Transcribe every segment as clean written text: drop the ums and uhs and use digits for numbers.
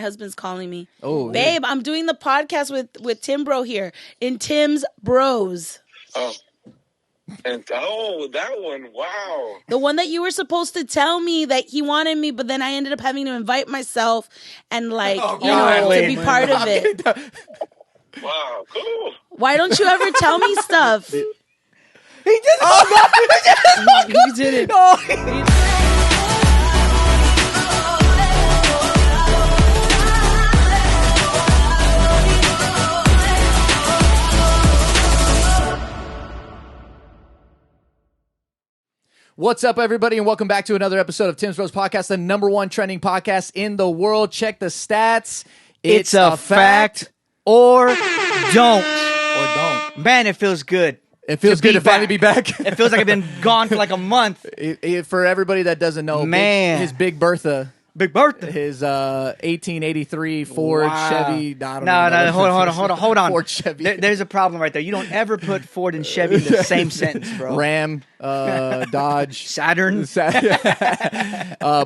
husband's calling me. Oh, babe, I'm doing the podcast with Tim Bro here in Tim's Bros. Oh. And that one, wow. The one that you were supposed to tell me that he wanted me, but then I ended up having to invite myself and to be part of it. Wow, cool. Why don't you ever tell me stuff? He just He didn't. No. What's up, everybody, and welcome back to another episode of Tim's Bros Podcast, the #1 trending podcast in the world. Check the stats. It's a fact or don't. Or don't. Man, it feels good. It feels good to finally be back. It feels like I've been gone for like a month. For everybody that doesn't know, Man. his Big Bertha. Big Bertha. His 1883 Ford Chevy. No, hold on. Ford Chevy. There's a problem right there. You don't ever put Ford and Chevy in the same sentence, bro. Ram, Dodge. Saturn.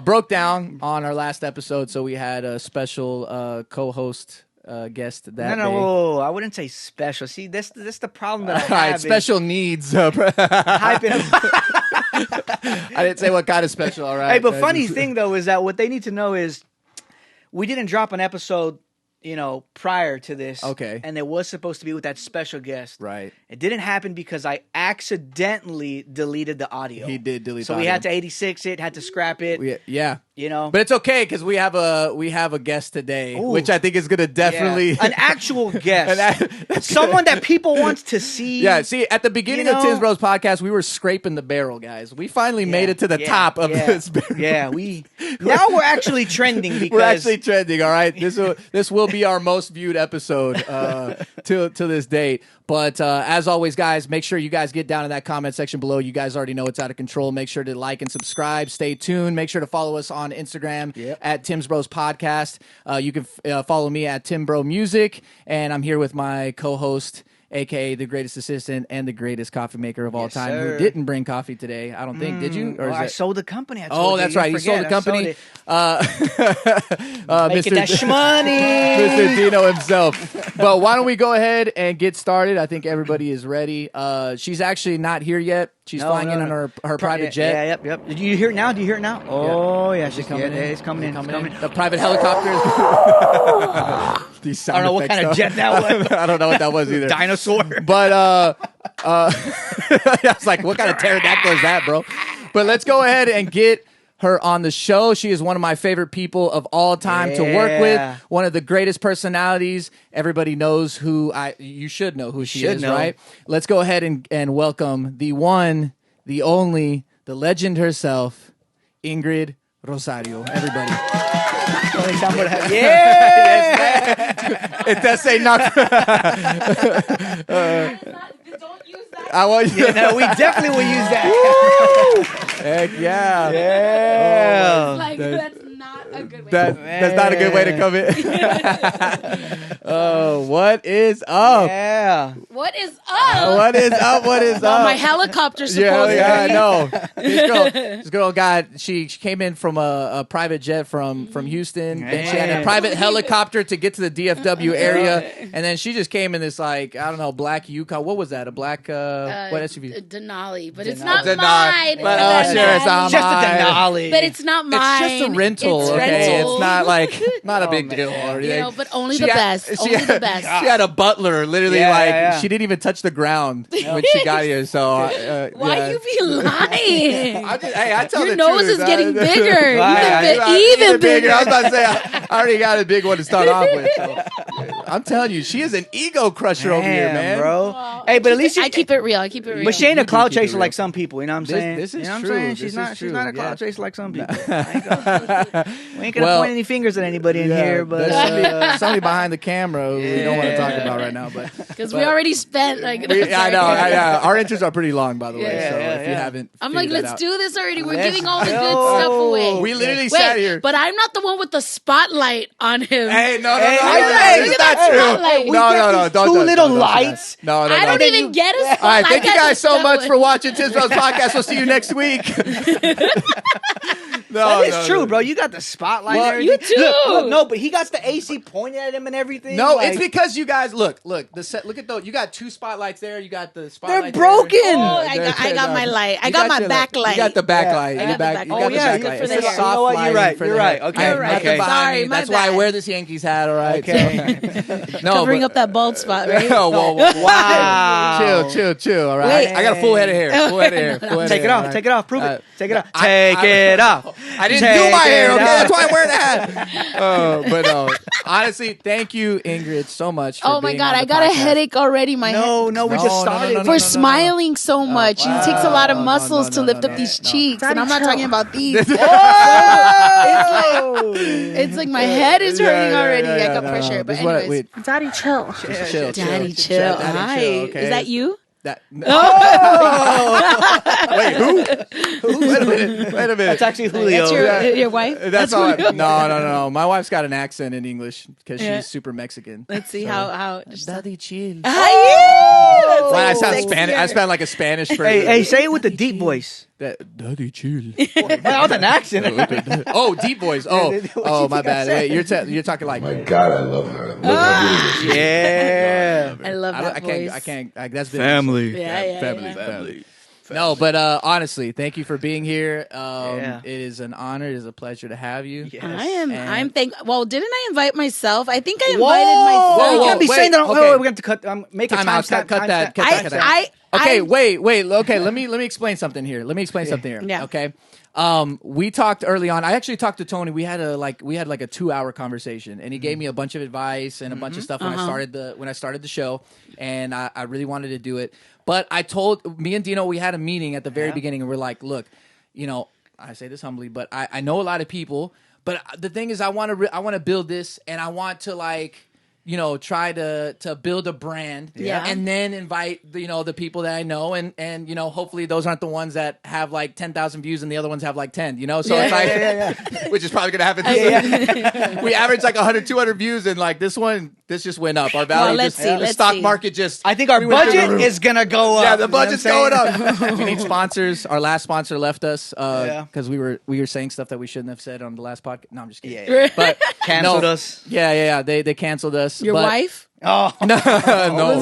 Broke down on our last episode, so we had a special co-host guest that day. Whoa, I wouldn't say special. See, this the problem that I have. All right, special needs. Hyping. I didn't say what kind of special, all right. Hey, but funny thing, though, is that what they need to know is we didn't drop an episode, prior to this. Okay. And it was supposed to be with that special guest. Right. It didn't happen because I accidentally deleted the audio. He did delete the So audio. we had to 86 it, had to scrap it. Yeah. But it's okay because we have a guest today, which I think is going to definitely an actual guest, someone that people want to see. Yeah, see, at the beginning of Tim's Bros Podcast, we were scraping the barrel, guys. We finally made it to the top of this barrel. Yeah, now we're actually trending because we're actually trending. All right, this will be our most viewed episode to this date. But as always, guys, make sure you guys get down in that comment section below. You guys already know it's out of control. Make sure to like and subscribe. Stay tuned. Make sure to follow us on Instagram at Tim's Bros Podcast. You can follow me at Tim Bro Music. And I'm here with my co-host, a.k.a. the greatest assistant and the greatest coffee maker of all time, who didn't bring coffee today. I don't think. Did you? Or I sold the company. That's right. You sold the company. Making that shmoney. Mr. Dino himself. But why don't we go ahead and get started? I think everybody is ready. She's actually not here yet. She's flying in on her private jet. Yep. Did you hear it now? Do you hear it now? Oh, yeah. She's coming in. It's coming in. The private helicopter. These sound I don't know what kind of jet that was. I don't know what that was either. Dinosaur. But I was like, what kind of pterodactyl is that, bro? But let's go ahead and get her on the show. She is one of my favorite people of all time to work with. One of the greatest personalities. Everybody knows you should know who she is, right? Let's go ahead and welcome the one, the only, the legend herself, Ingrid Rosario. Everybody. It does say not. Don't use that. I want you. We definitely will use that. Heck yeah. That's not a good way. That's not a good way to come in. Oh, what is up? Yeah. What is up? What is up? What is up? My helicopter supposedly. Yeah, I know. This girl she came in from a private jet from Houston. Then she had a private helicopter to get to the DFW area, and then she just came in this black Yukon. What was that? A black what SUV? Denali, but it's not mine. But it's not just mine. a Denali. But it's not mine. It's just a rental. It's okay, rental. it's not not a big deal or anything. But only the best. Only the best. She had a butler, literally, she didn't even touch the ground when she got here. So why you be lying? I tell your the nose truth. is getting bigger, even bigger. I was about to say, I already got a big one to start off with. So. I'm telling you, she is an ego crusher over here, man. Bro. Well, hey, but at least I keep it real. But she ain't a cloud chaser like some people. You know what I'm saying? This is you know true. What I'm saying? She's not a cloud chaser like some people. We ain't gonna point any fingers at anybody in here, but somebody behind the camera who we don't want to talk about right now. But because we already spent I know. Our intros are pretty long, by the way. So if you haven't, I'm like, let's do this already. We're Let's giving all the good go. stuff away. We literally sat here. But I'm not the one with the spotlight on him. Hey, no, It's not true. No, don't. Two little lights. No. I don't even get a spotlight. All right, thank you guys so much for watching Tim's Bros Podcast. We'll see you next week. That is true, bro. You got the spotlight. Well, and you everything. too. Look, no, but he got the AC pointed at him and everything. No, like, it's because you guys look the set. Look at those. You got 2 spotlights there. You got the spotlight. They're broken. There. Oh, I got my light. I got my backlight. You got the backlight. I got the backlight. You got the backlight. for the It's a hair. soft You know what? You're lighting right. for You're the right. hair. Okay. You're right. Nothing behind Sorry, me. my That's why I bad. wear this Yankees hat. All right. Okay. Covering up that bald spot, right? Whoa. Wow. Chill. All right. Wait. I got a full head of hair. Take it off. Take it off. Prove it. Take it off. I- Take it off. I didn't do my hair, okay? That's why I'm wearing the hat. But honestly, thank you, Ingrid, so much for Oh my being God, on I the got a podcast. headache already. My head. No, we just started. For smiling so much. It takes a lot of muscles to lift up these cheeks. And I'm not talking about these. It's like my head is hurting already. I got pressure. But anyways. Daddy, chill. Chill. Daddy, chill. Daddy, Hi. chill, okay? Is that you? Wait, who? Wait a minute. That's actually Julio. That's your wife? That's all. Julio? No. My wife's got an accent in English because Yeah. she's super Mexican. Let's see how. Daddy, chill. That's Why I like sound sexier. Spanish? I sound like a Spanish person. Hey, say it with the deep voice. Daddy, chill. That was an accent. Oh, deep voice. Oh, my bad. Wait, you're talking like. My God, I love her. Look how beautiful. Yeah. I love that voice. I can't. That's been Family. Yeah. Family. No, but honestly, thank you for being here. Yeah. It is an honor. It is a pleasure to have you. Yes. I'm Well, didn't I invite myself? I think I invited myself. Whoa, you can't be wait, saying that. okay. Wait, we're going to cut. Make a Time out. timestamp. Cut that. Cut that. Okay, wait. Okay, let me explain something here. Yeah. Okay. We talked early on. I actually talked to Tony. We had like a 2-hour conversation, and he gave me a bunch of advice and a bunch of stuff when I started the show, and I really wanted to do it. But I told me and Dino, we had a meeting at the very beginning, and we're like, look, I say this humbly, but I know a lot of people, but the thing is, I want to build this, and I want to try to build a brand, and then invite the people that I know, and hopefully those aren't the ones that have like 10,000 views and the other ones have like 10, so it's like, which is probably gonna happen. We average like 100, 200 views, and like this just went up. Our value, the stock market just. I think our budget is gonna go up. Yeah, the budget's going up. We need sponsors. Our last sponsor left us because we were saying stuff that we shouldn't have said on the last podcast. No, I'm just kidding. Yeah. But Canceled us. Yeah. They canceled us. Your wife? Oh. No.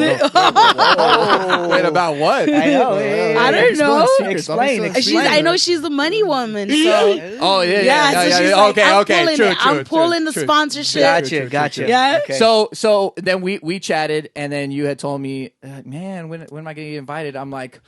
Wait, about what? I know. I don't know. Explain. I know she's the money woman. So Oh yeah. so she's like, Okay. True. I'm pulling the sponsorship. Gotcha. Yeah. Okay. So then we chatted, and then you had told me, man, when am I going to get invited? I'm like,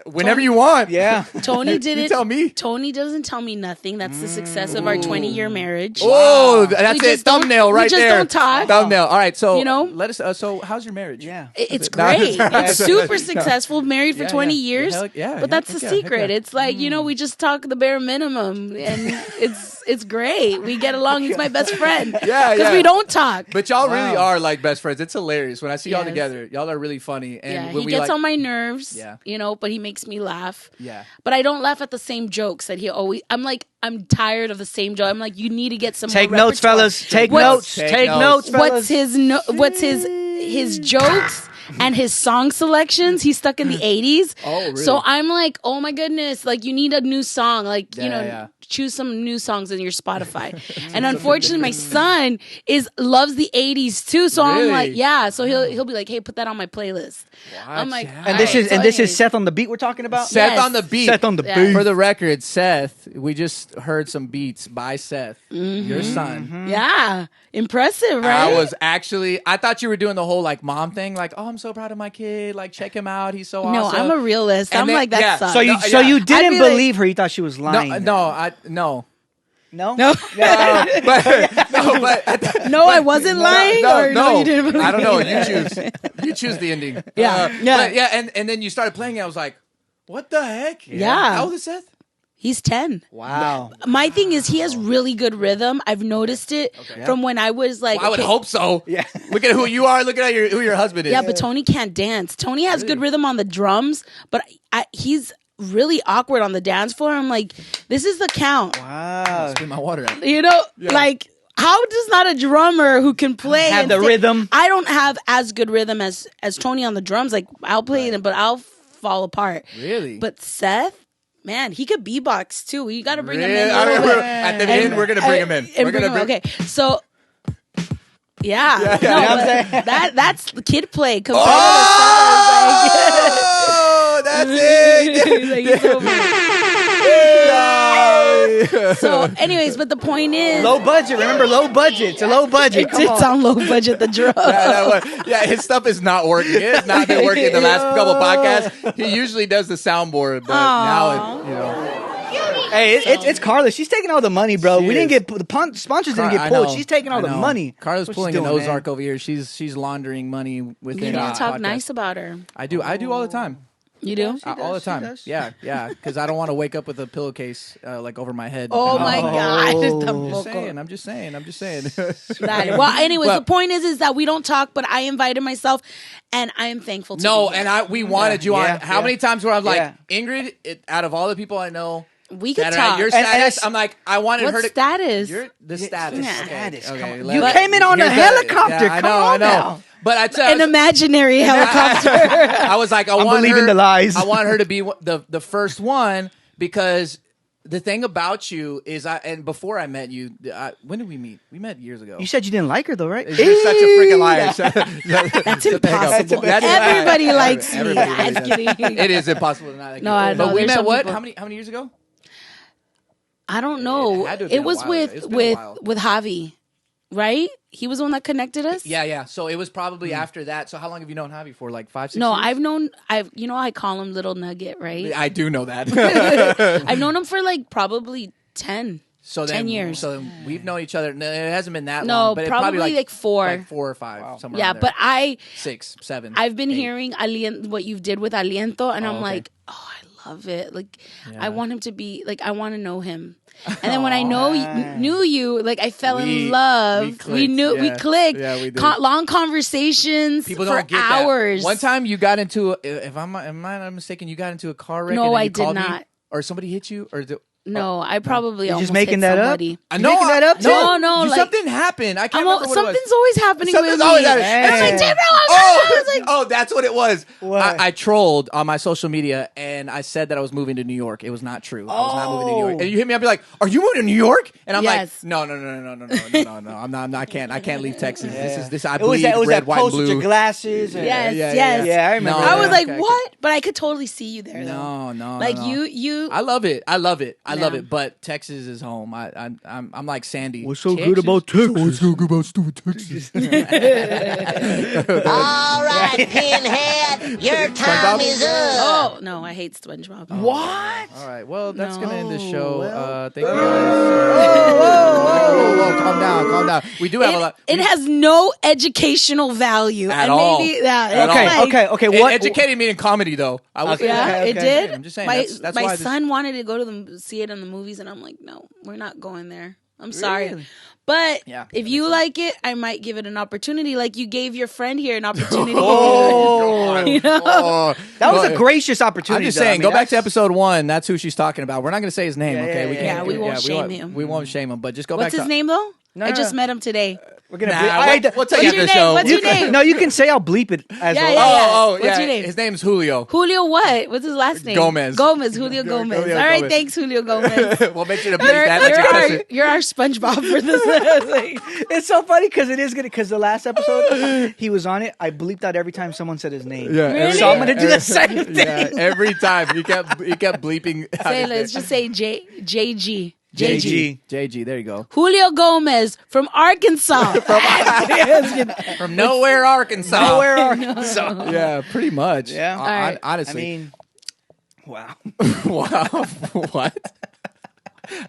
whenever you want. Yeah. Tony did You it. tell me. Tony doesn't tell me nothing. That's the success of our 20-year marriage. Oh, that's We it. just don't- Thumbnail right we just there. don't talk. Thumbnail. All right. So let us. So how's your marriage? Yeah. It's great. It's super successful. Married for 20 years. Yeah, but that's the heck secret. yeah. It's like, we just talk the bare minimum, and it's great. We get along. He's my best friend. Yeah. Because we don't talk. But y'all really are like best friends. It's hilarious when I see y'all Yes. together. Y'all are really funny. And Yeah, when he we gets on my nerves, Yeah. but he makes me laugh. Yeah. But I don't laugh at the same jokes that he always. I'm tired of the same joke. I'm like, you need to get some. Take more notes, repertoire. fellas. Take What's- notes. Take notes, fellas. What's his jokes and his song selections? He's stuck in the 80s. Oh, really? So I'm like, oh my goodness, like you need a new song, Yeah. choose some new songs in your Spotify. And unfortunately, my son loves the 80s too. So I'm like, Really? yeah. So he'll be like, hey, put that on my playlist. I'm like, And this is Seth on the beat we're talking about? Seth Yes. on the beat. Seth on the Yeah. beat. For the record, Seth, we just heard some beats by Seth, your son. yeah, impressive, right? I thought you were doing the whole like mom thing, like, oh, I'm so proud of my kid, like check him out, he's so No, awesome. I'm a realist. And I'm then- like, that yeah. sucks. So you I'd didn't be like- believe her. You thought she was lying. No. No? No, no, I wasn't lying. No, you didn't believe I don't know. me? You choose the ending. Yeah. But and then you started playing it. I was like, what the heck? Yeah. How old is Seth? He's 10. Wow. My thing is, he has really good rhythm. I've noticed it from when I was like. Well, I would hope so. Yeah. Look at who you are. Look at who your husband is. Yeah, but Tony can't dance. Tony has good rhythm on the drums, but he's really awkward on the dance floor. I'm like, this is the count. Wow. Spit my water out. Like, how does not a drummer who can play Have the rhythm? I don't have as good rhythm as Tony on the drums. Like, I'll play it, but I'll fall apart. Really? But Seth, man, he could beatbox too. You got to bring him in. At the end, we're gonna bring him in. We're gonna okay. So. Yeah, that's the kid play compared to that's it. So, anyways, but the point is, low budget. Remember, low budget. It's a low budget. It's on low budget. The drum. His stuff is not working. It has not been working the last couple podcasts. He usually does the soundboard, but now Hey, it's Karla. She's taking all the money, bro. We didn't get the sponsors didn't get pulled. She's taking all the money. Karla's pulling an Ozark over here. She's laundering money within. You need to talk nice about her. I do all the time. You do? All the time. Yeah, because I don't want to wake up with a pillowcase like over my head. Oh my God. I'm just saying. Well, anyways, the point is that we don't talk, but I invited myself, and I am thankful to you. And we wanted you on. How many times where I'm like, Ingrid, out of all the people I know, we could talk. Your status, I'm like, I wanted her to. Status? The status. Status. Okay, you came in on a helicopter. I know. Now. But I tell an imaginary helicopter. I was like, I'm believing the lies. I want her to be the first one because the thing about you is, and before I met you, when did we meet? We met years ago. You said you didn't like her though, right? You're such a freaking liar. That's impossible. Everybody likes me. I'm kidding. It is impossible to not like you. But we met what? How many years ago? I don't know. It was with Javi, right? He was the one that connected us. Yeah. So it was probably after that. So how long have you known Javi for? Like 5, 6 years? No, I call him Little Nugget, right? I do know that. I've known him for like probably 10 years. So we've known each other. No, it hasn't been that long. No, but probably like 4. Like 4 or 5, somewhere yeah, around but there. 6, 7. I've been hearing what you did with Aliento, and I'm like, I love it. Like, I want him to be, like, I want to know him. And then when I knew you, like, I fell in love. We clicked. Yeah, we did. Long conversations for hours. That. One time you got into, if I'm not mistaken, you got into a car wreck. No, and I did not. Me, or somebody hit you? Or No, I probably You're almost just making hit that somebody. up. I know making that up too. No, like, something happened. I can't remember what something's it was. always happening with me. Always happening. And I'm like, Gabriel, that's what it was. What? I trolled on my social media and I said that I was moving to New York. It was not true. I was not moving to New York. And you hit me up, you're like, "Are you moving to New York?" And I'm like, "No. I'm not. I can't leave Texas. This. I bleed red, white, blue. With your glasses. Yes. Yeah, I remember. I was like, "What?" But I could totally see you there. No. Like you. I love it. I love it. But Texas is home. I'm like Sandy. What's so good about Texas? What's so good about stupid Texas? All right, Pinhead, your time is up. Oh no, I hate SpongeBob. What? All right, well that's gonna end the show. Thank you guys. Whoa, calm down. We do have a lot. It has no educational value at all. Maybe, Okay. What? It educated me in comedy though. It did. I'm just saying. That's my why son wanted to go to see it in the movies, and I'm like, no, we're not going there. I'm sorry. Really? But if you like it, I might give it an opportunity, like you gave your friend here an opportunity. That was a gracious opportunity. I'm just saying, go back to episode 1. That's who she's talking about. We're not going to say his name, okay? We won't shame him. We won't shame him, but just go back. back to... What's his name, though? I just met him today. We're gonna. We'll tell you after the show. What's your name? No, you can say I'll bleep it as well. What's your name? His name's Julio. Julio what? What's his last name? Gomez. Julio Gomez. All right, thanks, Julio Gomez. We'll make sure to bleep that. You're our SpongeBob for this. It's so funny because it is good. Because the last episode he was on it, I bleeped out every time someone said his name. Yeah, really? So I'm gonna do the same thing. Yeah, every time he kept bleeping. Let's just say JG. JG, there you go. Julio Gomez from Arkansas. From nowhere, Arkansas. Nowhere, Arkansas. Yeah, pretty much. Yeah. All right. Honestly. I mean, wow. Wow. What?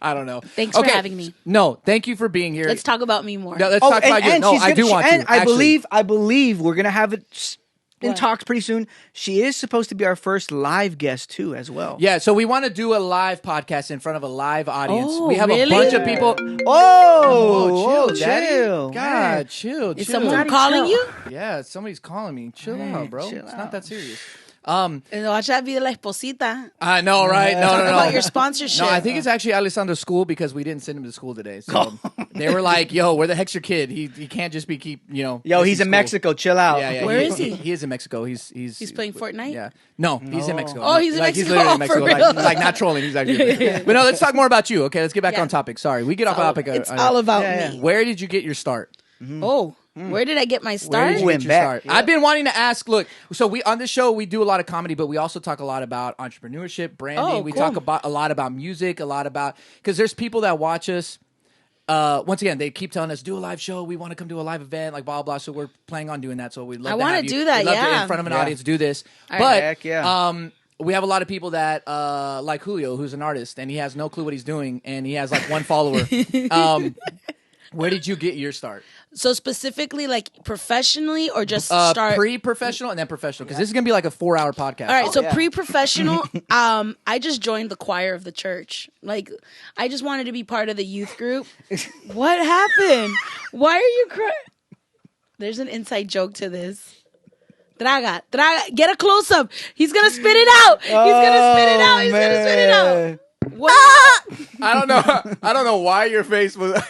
I don't know. Thanks for having me. No, thank you for being here. Let's talk about me more. No, let's talk about you. No, I do want to. And I believe we're gonna have it in talks pretty soon. She is supposed to be our first live guest too, as well. Yeah, so we want to do a live podcast in front of a live audience. Oh, we have a bunch of people. Chill. God, chill. Is someone calling you? Yeah, somebody's calling me. Chill out, bro. It's not that serious. Watch that be la esposita. I know, right? No. About your sponsorship. No, I think it's actually Alessandro's school because we didn't send him to school today. So they were like, "Yo, where the heck's your kid? He can't just be Yo, he's in Mexico. Chill out." Yeah. Where is he? He is in Mexico. He's playing Fortnight. Yeah. No, he's in Mexico. Oh, he's in like, Mexico. He's literally in Mexico. For real? Like not trolling. He's actually. But no, let's talk more about you. Okay, let's get back on topic. Sorry, we get off topic. It's all about me. Where did you get your start? Oh, where did I get my start? Where did you get your back. start? I've been wanting to ask. Look, so we on this show we do a lot of comedy, but we also talk a lot about entrepreneurship, branding. Oh, we cool. talk about a lot about music, a lot about because there's people that watch us. Once again, they keep telling us do a live show. We want to come to a live event, like blah blah. So we're planning on doing that. So we love. I want to do that. We'd love to, Yeah, in front of an audience, do this. All But right. Heck yeah. we have a lot of people that like Julio, who's an artist, and he has no clue what he's doing, and he has like one follower. Where did you get your start? So specifically, like professionally, or just start Pre-professional and then professional, because this is gonna be like a 4-hour podcast. All right, so pre-professional, I just joined the choir of the church. Like, I just wanted to be part of the youth group. What happened? Why are you crying? There's an inside joke to this. Traga, get a close up. He's gonna spit it out. He's gonna spit it out. He's gonna spit it out. What? I don't know why your face was.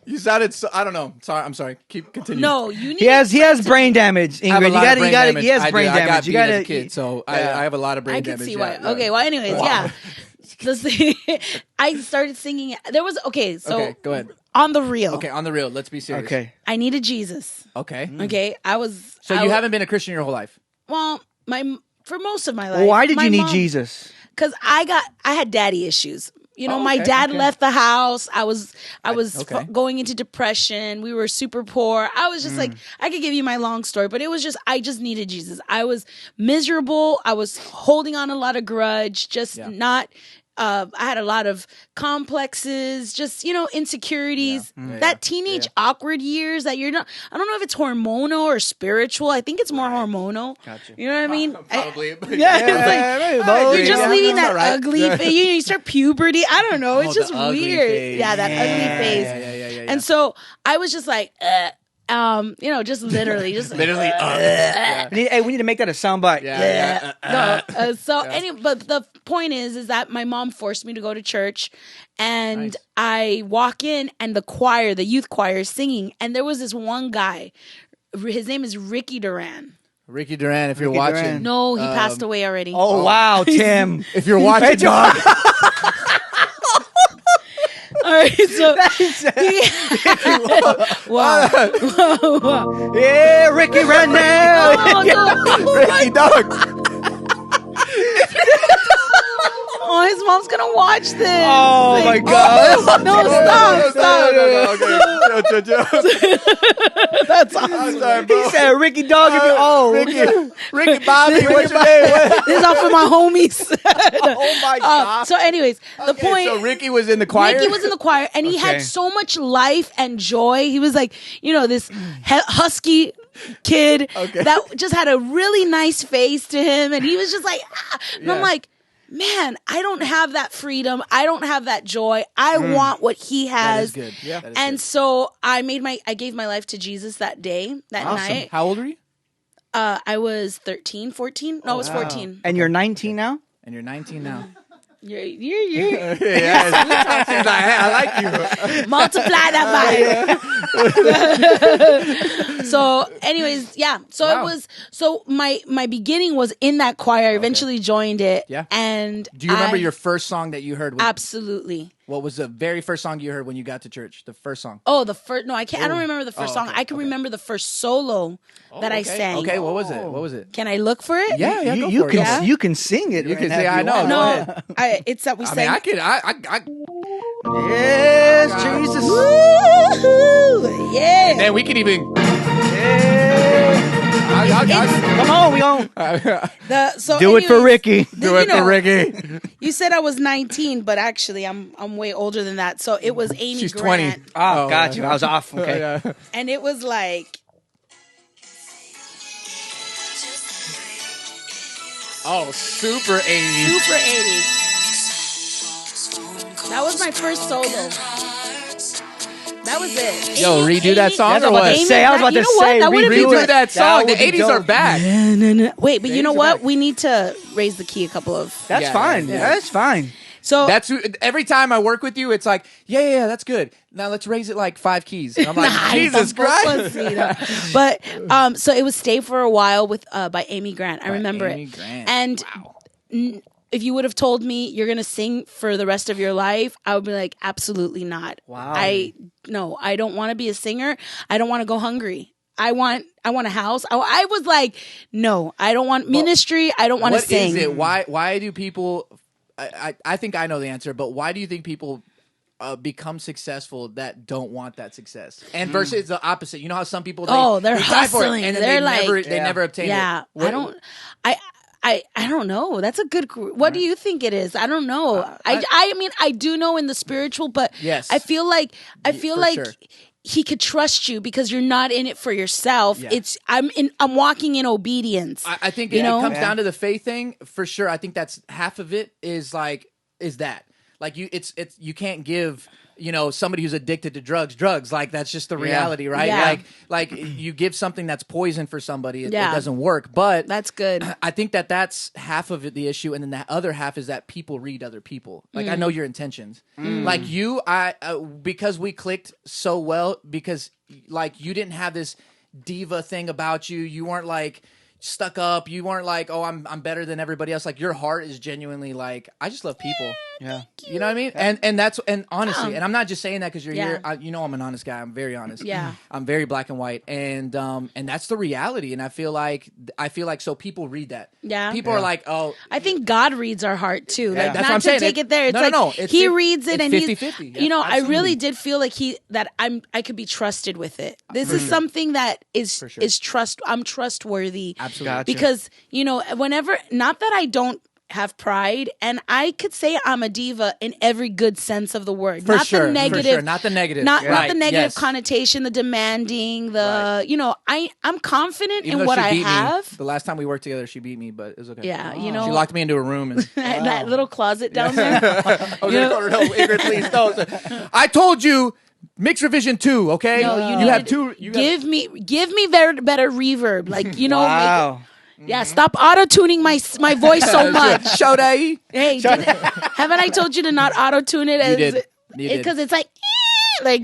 You sounded. So, I don't know. Sorry. I'm sorry. Continue. No, you need. He has brain damage, Ingrid. I have a lot of brain damage. He has I brain do. I got damage. You beat as gotta a kid, so I have a lot of brain I damage. can see why. Yeah. Okay, well, anyways, yeah. I started singing. There was So Okay, go ahead. On the real. Okay, on the real. Let's be serious. Okay. I needed Jesus. Okay. Okay, I was. So you haven't been a Christian your whole life? Well, for most of my life. Why did my you need mom- Jesus? Because I had daddy issues. My dad left the house. I was going into depression. We were super poor. I was just like, I could give you my long story, but it was just, I just needed Jesus. I was miserable. I was holding on a lot of grudge, not, I had a lot of complexes, just, insecurities, that teenage awkward years that you're not, I don't know if it's hormonal or spiritual. I think it's more hormonal. Gotcha. Uh, You know what I mean? Probably. It's like, you're just leaving that right. ugly phase. You start puberty. I don't know. It's the just ugly weird. phase. Yeah, that ugly phase. Yeah. And so I was just like, just literally, just Literally. We need to make that a soundbite. But the point is that my mom forced me to go to church, and Nice. I walk in, and the youth choir is singing, and there was this one guy. His name is Ricky Duran. Ricky Duran, if you're Ricky watching. Duran. No, he passed away already. Oh, wow, Tim. If you're watching, dog. All right, so wow. Yeah, Ricky right now. Ricky, dog. Oh, his mom's gonna watch this. Oh, my God. No, stop. That's awesome. He said, Ricky dog. Ricky Bobby, what's your name? This is all for my homies. Oh, my God. So, anyways, the point. So Ricky was in the choir? Ricky was in the choir, and he had so much life and joy. He was like, this husky kid that just had a really nice face to him, and he was just like, and I'm like, man, I don't have that freedom. I don't have that joy. I want what he has. That is good. Yeah. And so I gave my life to Jesus that day, that night. How old are you? I was 13, 14. No, I was 14. And you're 19 now? And you're 19 now. You're I like you. multiply that by. So, anyways, yeah. So Wow. it was. So my beginning was in that choir. I eventually joined it. Yeah. And Do you remember your first song that you heard? Absolutely. What was the very first song you heard when you got to church? The first song. Oh, the first. No, I can't. I don't remember the first song. I can remember the first solo that I sang. Okay, what was it? Can I look for it? Yeah, go You for can it. Yeah. you can sing it. You can right say, now if I you know. want. No. It's that we I sang. mean, I could. Yes, Jesus. Woo-hoo, yeah. Man, we could even. Come on, we on. Do it for Ricky. Do it for Ricky. You said I was 19, but actually I'm way older than that. So it was Amy She's Grant. 20. Oh, got you. I was off. Okay. And it was like, Oh, super 80s. super 80s. That was my first solo. That was it. Yo, redo that song That's or what I what? was about to say. I was about to say, That would've been Redo that song. The would be 80s are dope. back. Wait, but you know are what? back. We need to raise the key a couple of. That's Yeah, fine. yeah. That's fine. So That's every time I work with you, it's like, yeah, that's good. Now let's raise it like 5 keys. And I'm like, Jesus Christ. But so it was "Stay for a While" with by Amy Grant. I remember Amy it. Grant. And if you would have told me you're gonna sing for the rest of your life, I would be like, absolutely not. Wow. I don't want to be a singer. I don't want to go hungry. I want a house. I was like, no, I don't want ministry. I don't want to sing. What is it? Why do people? I think I know the answer, but why do you think people become successful that don't want that success? And versus the opposite. You know how some people they're they try for it, hustling. and then They're they never obtain it. Yeah, I don't know. That's a good. What do you think it is? I don't know. I mean, I do know in the spiritual, but Yes. I feel like sure. he could trust you because you're not in it for yourself. Yeah. It's I'm walking in obedience. I think You it know? comes down to the faith thing for sure. I think that's half of it is that like you can't give somebody who's addicted to drugs like that's just the reality, right? Yeah. Like you give something that's poison for somebody, it Yeah. doesn't work. But That's good. I think that's half of it, the issue, and then the other half is that people read other people. Like I know your intentions. Like you, because we clicked so well because like you didn't have this diva thing about you. You weren't like stuck up. You weren't like, oh, I'm better than everybody else. Like your heart is genuinely like, I just love people. Yeah. You know what I mean? And honestly, and I'm not just saying that because you're Yeah. here. I'm an honest guy. I'm very honest. Yeah. I'm very black and white, and that's the reality. And I feel like so people read that. Yeah. People are like, oh, I think God reads our heart too. Like That's what not I'm to saying. take it there. It's No, like it's he fif- reads it it's and 50-50. he's I Absolutely. really did feel like I could be trusted with it. This is something that is sure. I'm trustworthy. Absolutely. Gotcha. Because, whenever not that I don't have pride, and I could say I'm a diva in every good sense of the word. For Not sure, the for negative. sure. Not the negative. Not Right, the negative yes. connotation, the demanding, the I'm confident Even in though what she I beat me, have. the last time we worked together, she beat me, but it was okay. Yeah, She locked me into a room and that little closet down there. I was gonna call her, no, Ingrid, please, no. I told you, mix revision 2, okay? No, you have two. Give me better reverb, like Wow. stop auto tuning my voice so much. Show day. Hey, haven't I told you to not auto tune it? You did. Because it's like, it's like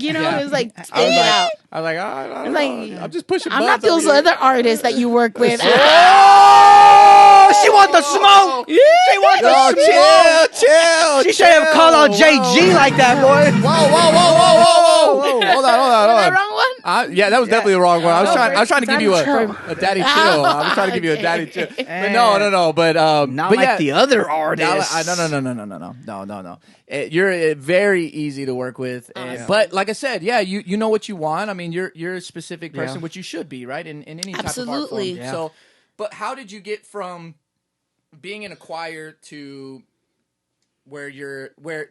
I stand was it like, out. I was like, I don't Like, know. I'm just pushing. I'm not buttons those over here. other artists that you work with. Oh, she want the smoke. She want the Oh, smoke. chill. She should have called out JG like that, boy. Whoa. Hold on. That wrong one? Yeah, that was definitely the wrong one. I was Oh, trying to give you True. a daddy chill. I was trying to give you a daddy chill. But no. But Not but like yeah. the other artists. No. You're very easy to work with, but like I said, you know what you want. I mean, you're a specific person, Yeah. which you should be, right? In any type of art Absolutely. form. Yeah. So, but how did you get from being in a choir to where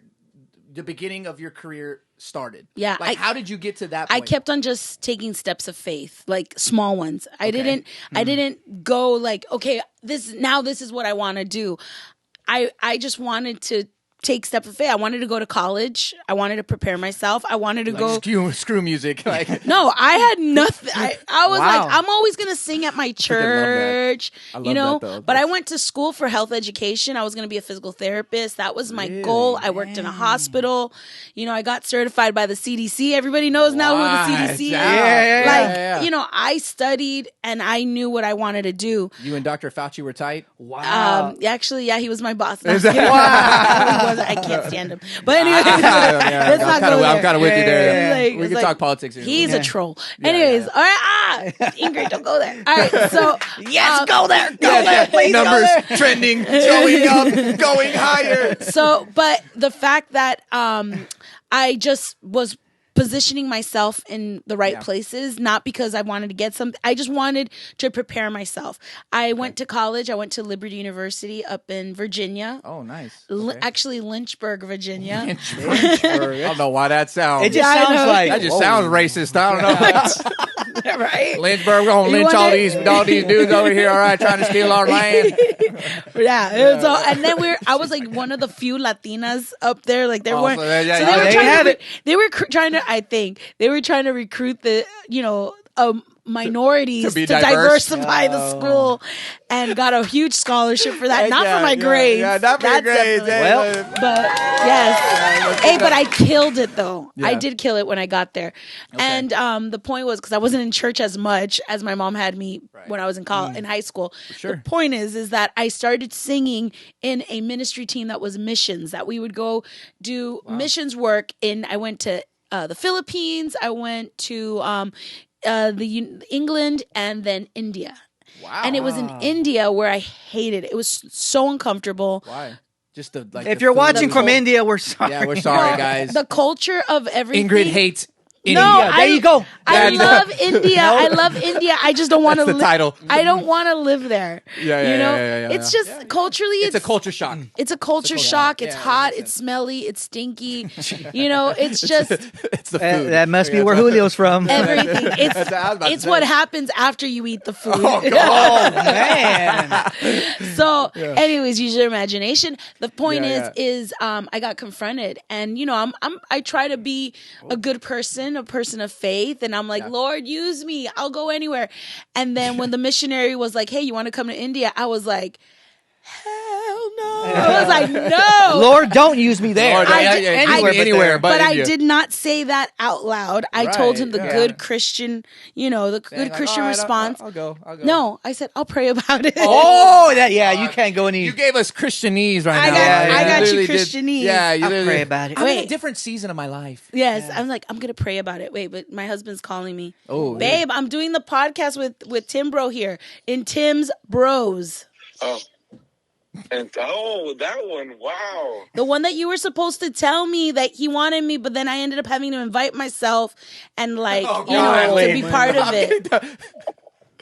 the beginning of your career started? Yeah, like how did you get to that point? I kept on just taking steps of faith, like small ones. I didn't go like, okay, this is what I want to do. I just wanted to take steps of faith. I wanted to go to college. I wanted to prepare myself. I wanted to go. Screw music. Like No, I had nothing. I was Wow. like, I'm always going to sing at my church, I love that, though. but I went to school for health education. I was going to be a physical therapist. That was my goal. I worked in a hospital. I got certified by the CDC. Everybody knows now who the CDC is. Yeah. I studied and I knew what I wanted to do. You and Dr. Fauci were tight. Wow. Actually, yeah, he was my boss. No, Is that- I'm kidding. No, he wasn't. I can't stand him. But anyway, let's not go there. I'm kind of with you there. Like, We it's can like, talk politics here. He's a troll. Anyways, all right. Ingrid, don't go there. All right, so Yes, go there. Go there. Please numbers go there. trending, going up, going higher. So, but the fact that I just was positioning myself in the right places, not because I wanted to get something. I just wanted to prepare myself. I went to college. I went to Liberty University up in Virginia. Oh, nice. Actually, Lynchburg, Virginia. I don't know why that sounds. It just Yeah, I sounds know. like That just sounds racist. I don't know. Right? Lynchburg, we're gonna You lynch wonder- all these dudes over here. All right, trying to steal our land. Yeah. It was all, and then I was like one of the few Latinas up there. Like they weren't. They were trying to. I think they were trying to recruit the minorities to diversify the school, and got a huge scholarship for that. Not for my grades. Yeah, not for your grades. Well, but yes. Hey, but I killed it though. Yeah. I did kill it when I got there. Okay. And the point was, because I wasn't in church as much as my mom had me when I was in in high school. Sure. The point is that I started singing in a ministry team that was missions, that we would go do missions work in. I went to the Philippines. I went to England, and then India. Wow. And it was in India where I hated it. It was so uncomfortable. Why? Just if you're watching from India, we're sorry. Yeah, we're sorry, guys. The culture of everything. Ingrid hates India. No, there you go. I love India. I love India. I just don't want to live. Title. I don't want to live there. Yeah, it's just culturally. It's a culture shock. It's a culture shock. It's hot. It's smelly. It's stinky. It's just. It's the food. That must be where Julio's from. Everything. It's what happens after you eat the food. Oh man. So, anyways, use your imagination. The point is, I got confronted, and I try to be a good person, a person of faith, and I'm like, Lord, use me. I'll go anywhere. And then when the missionary was like, hey, you want to come to India? I was like, hell no. I was like, no. Lord, don't use me there. Anywhere but I did not say that out loud. I told him the good Christian, the good Christian response. I'll go. No, I said, I'll pray about it. Oh, you can't go any. You gave us Christianese right now. I got you Christianese. Yeah, you I'll pray about it. I'm in a different season of my life. Yes, I'm like, I'm going to pray about it. Wait, but my husband's calling me. Oh, babe, I'm doing the podcast with Tim Bro here in Tim's Bros. Oh. And that one, wow. The one that you were supposed to tell me that he wanted me, but then I ended up having to invite myself and to be part of it.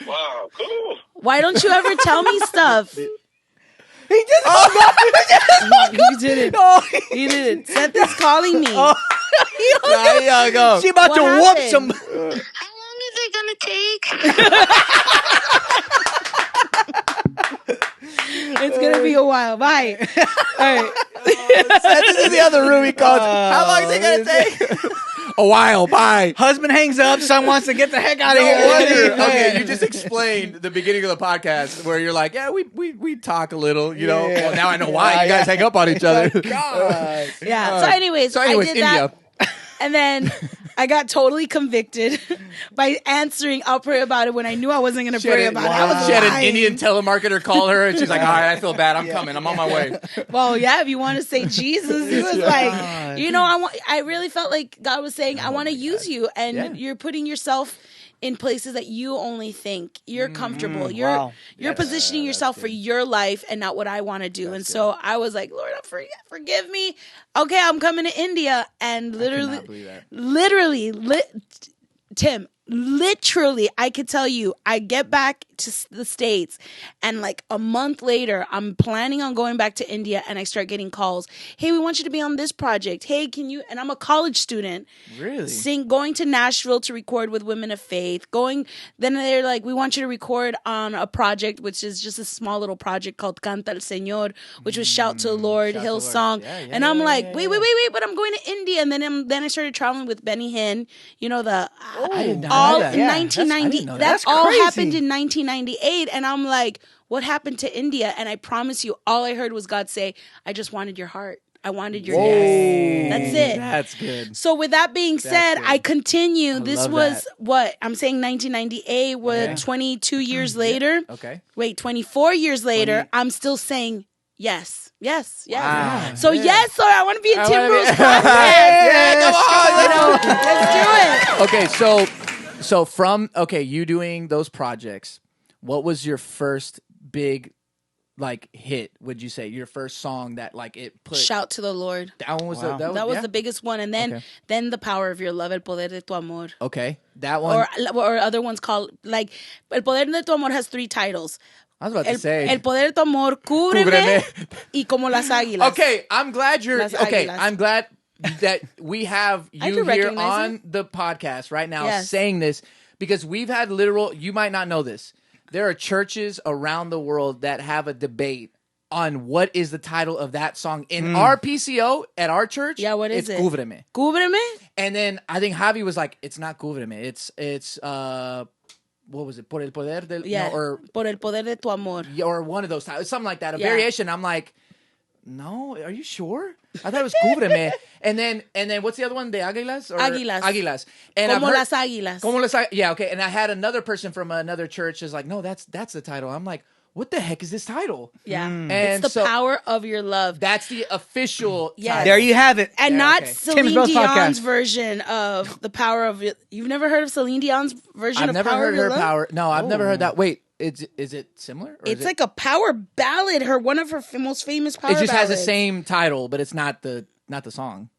Wow, cool. Why don't you ever tell me stuff? He did it. He did it. No, he did it. Seth is calling me. Go. She about to whoop some. How long is it gonna take? It's gonna be a while. Bye. All right. This is the other room he calls. How long is it gonna take? A while. Bye. Husband hangs up. Son wants to get the heck out of here. Okay, you just explained the beginning of the podcast where you're like, we talk a little, Well, now I know why you guys hang up on each other. God. Yeah. So anyways, I did India. That. And then I got totally convicted by answering, I'll pray about it, when I knew I wasn't going to pray about it. She had an Indian telemarketer call her, and she's like, all right, I feel bad. I'm coming. I'm on my way. Well, yeah, if you want to say Jesus, he was like, I really felt like God was saying, I want to use you. And you're putting yourself in places that you only think you're comfortable. You're positioning yourself for your life and not what I want to do. So I was like, Lord, forgive me. Okay, I'm coming to India. And Tim, literally, I could tell you, I get back to the States, and like a month later, I'm planning on going back to India, and I start getting calls. Hey, we want you to be on this project. Hey, can you? And I'm a college student. Really? Going to Nashville to record with Women of Faith. Then they're like, we want you to record on a project, which is just a small little project called Canta al Señor, which was Shout to the Lord, Hillsong. And I'm like, wait, but I'm going to India. And then I started traveling with Benny Hinn, all in 1990. That all happened in 1998. And I'm like, what happened to India? And I promise you, all I heard was God say, I just wanted your heart. I wanted your yes. That's it. That's good. So with that being said, I continue. This was what I'm saying 1998 was 22 years later. Okay. Wait, 24 years later, I'm still saying yes. Wow. So yes, Lord, I want to be in Tim Bruce project. Come on. Let's do it. Okay, so from you doing those projects, what was your first big hit? Would you say your first song that it put Shout to the Lord? That one was that was the biggest one, and then The Power of Your Love, El Poder de Tu Amor. Okay, that one or other ones called El Poder de Tu Amor has 3 titles. I was about to say El Poder de Tu Amor, Cúbreme y Como las Águilas. Okay, I'm glad I'm glad that we have you here on the podcast right now saying this, because we've had you might not know this, there are churches around the world that have a debate on what is the title of that song. In our PCO at our church, what is it's it? Cúbreme. Cúbreme? And then I think Javi was like, it's not Cúbreme. It's what was it? Por el poder del... Yeah, no, or Por el poder de tu amor. or one of those titles. Something like that. A variation. I'm like, no, are you sure? I thought it was Cúbreme. and then what's the other one? De Águilas? Or Águilas. And Como las águilas. Yeah, okay. And I had another person from another church is like, no, that's the title. I'm like, what the heck is this title? Yeah. And it's the power of your love. That's the official title. There you have it. And not Celine Tim's Dion's podcast. version of the power of... You've never heard of Celine Dion's version I've of never Power heard of Your her Love? power. No, I've never heard that. Wait, is it similar? Or It's is like a power ballad. One of her most famous power it just has ballads. the same title, but it's not the song.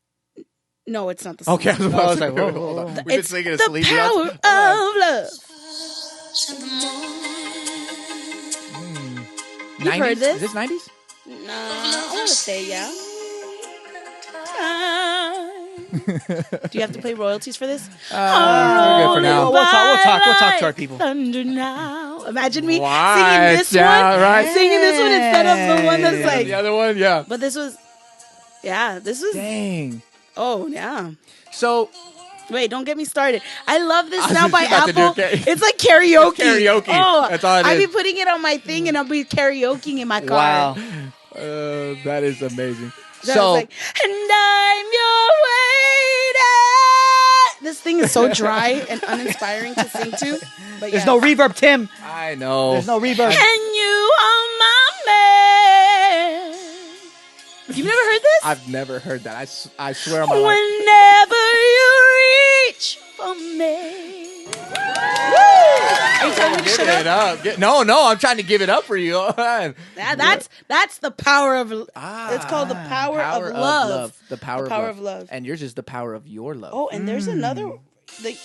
No, it's not the song. Okay, I was like, whoa, hold on. whoa. We've been It's singing a the Celine power Dion. of love. You've 90s? heard this? Is this 90s? No, I want to say yeah. Do you have to pay royalties for this? we're good for now. We'll talk to our people. Thunder now. Imagine me Right, singing this yeah, one, right. singing this one instead of the one that's like. The other one, yeah. But this was, this was. Dang. Oh yeah. So, Wait, don't get me started. I love this I was now just by about to do Apple. karaoke. It's like karaoke. It's karaoke. Oh, That's all it I is. be putting it on my thing and I'll be karaokeing in my car. Wow. that is amazing. So So, it's like, and I'm your waiting. This thing is so dry and uninspiring to sing to. But There's no reverb, Tim. I know. There's no reverb. And you are my man. You've never heard this? I've never heard that. I swear on my life. Whenever you reach for me. Are you telling me to shut Give it up? up. No, I'm trying to give it up for you. That's the power of. It's called the power of love. The power of love. And yours is the power of your love. Oh, and there's another. This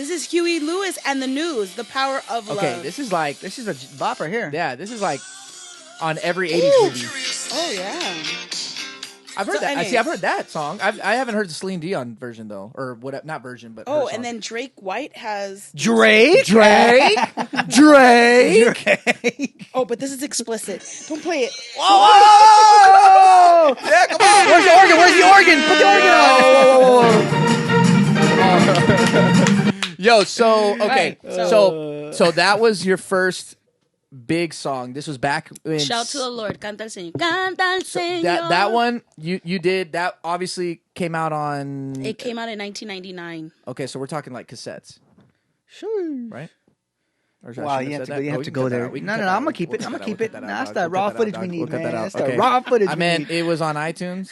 is Huey Lewis and the News. The power of love. Okay, this is like a bop right here. Yeah, this is like on every 80s movie. Oh yeah. I've heard that. anyways. I've heard that song. I haven't heard the Celine Dion version though, or what? Not version, but. Oh, her and song. then Drake White has. Drake. Oh, but this is explicit. Don't play it. Whoa! Yeah, come on. Where's the organ? Where's the organ? Put the organ on. Yo, so okay, Right, so that was your first big song. This was back in Shout to the Lord. Canta el Señor. Canta el Señor. that one you did that obviously came out on. It came out in 1999. Okay, so we're talking like cassettes, Sure. right? Or Wow, you have to go there. No, I'm gonna keep it. I'm gonna keep it. That's that raw footage we need, man. That's that raw footage we need. It was on iTunes,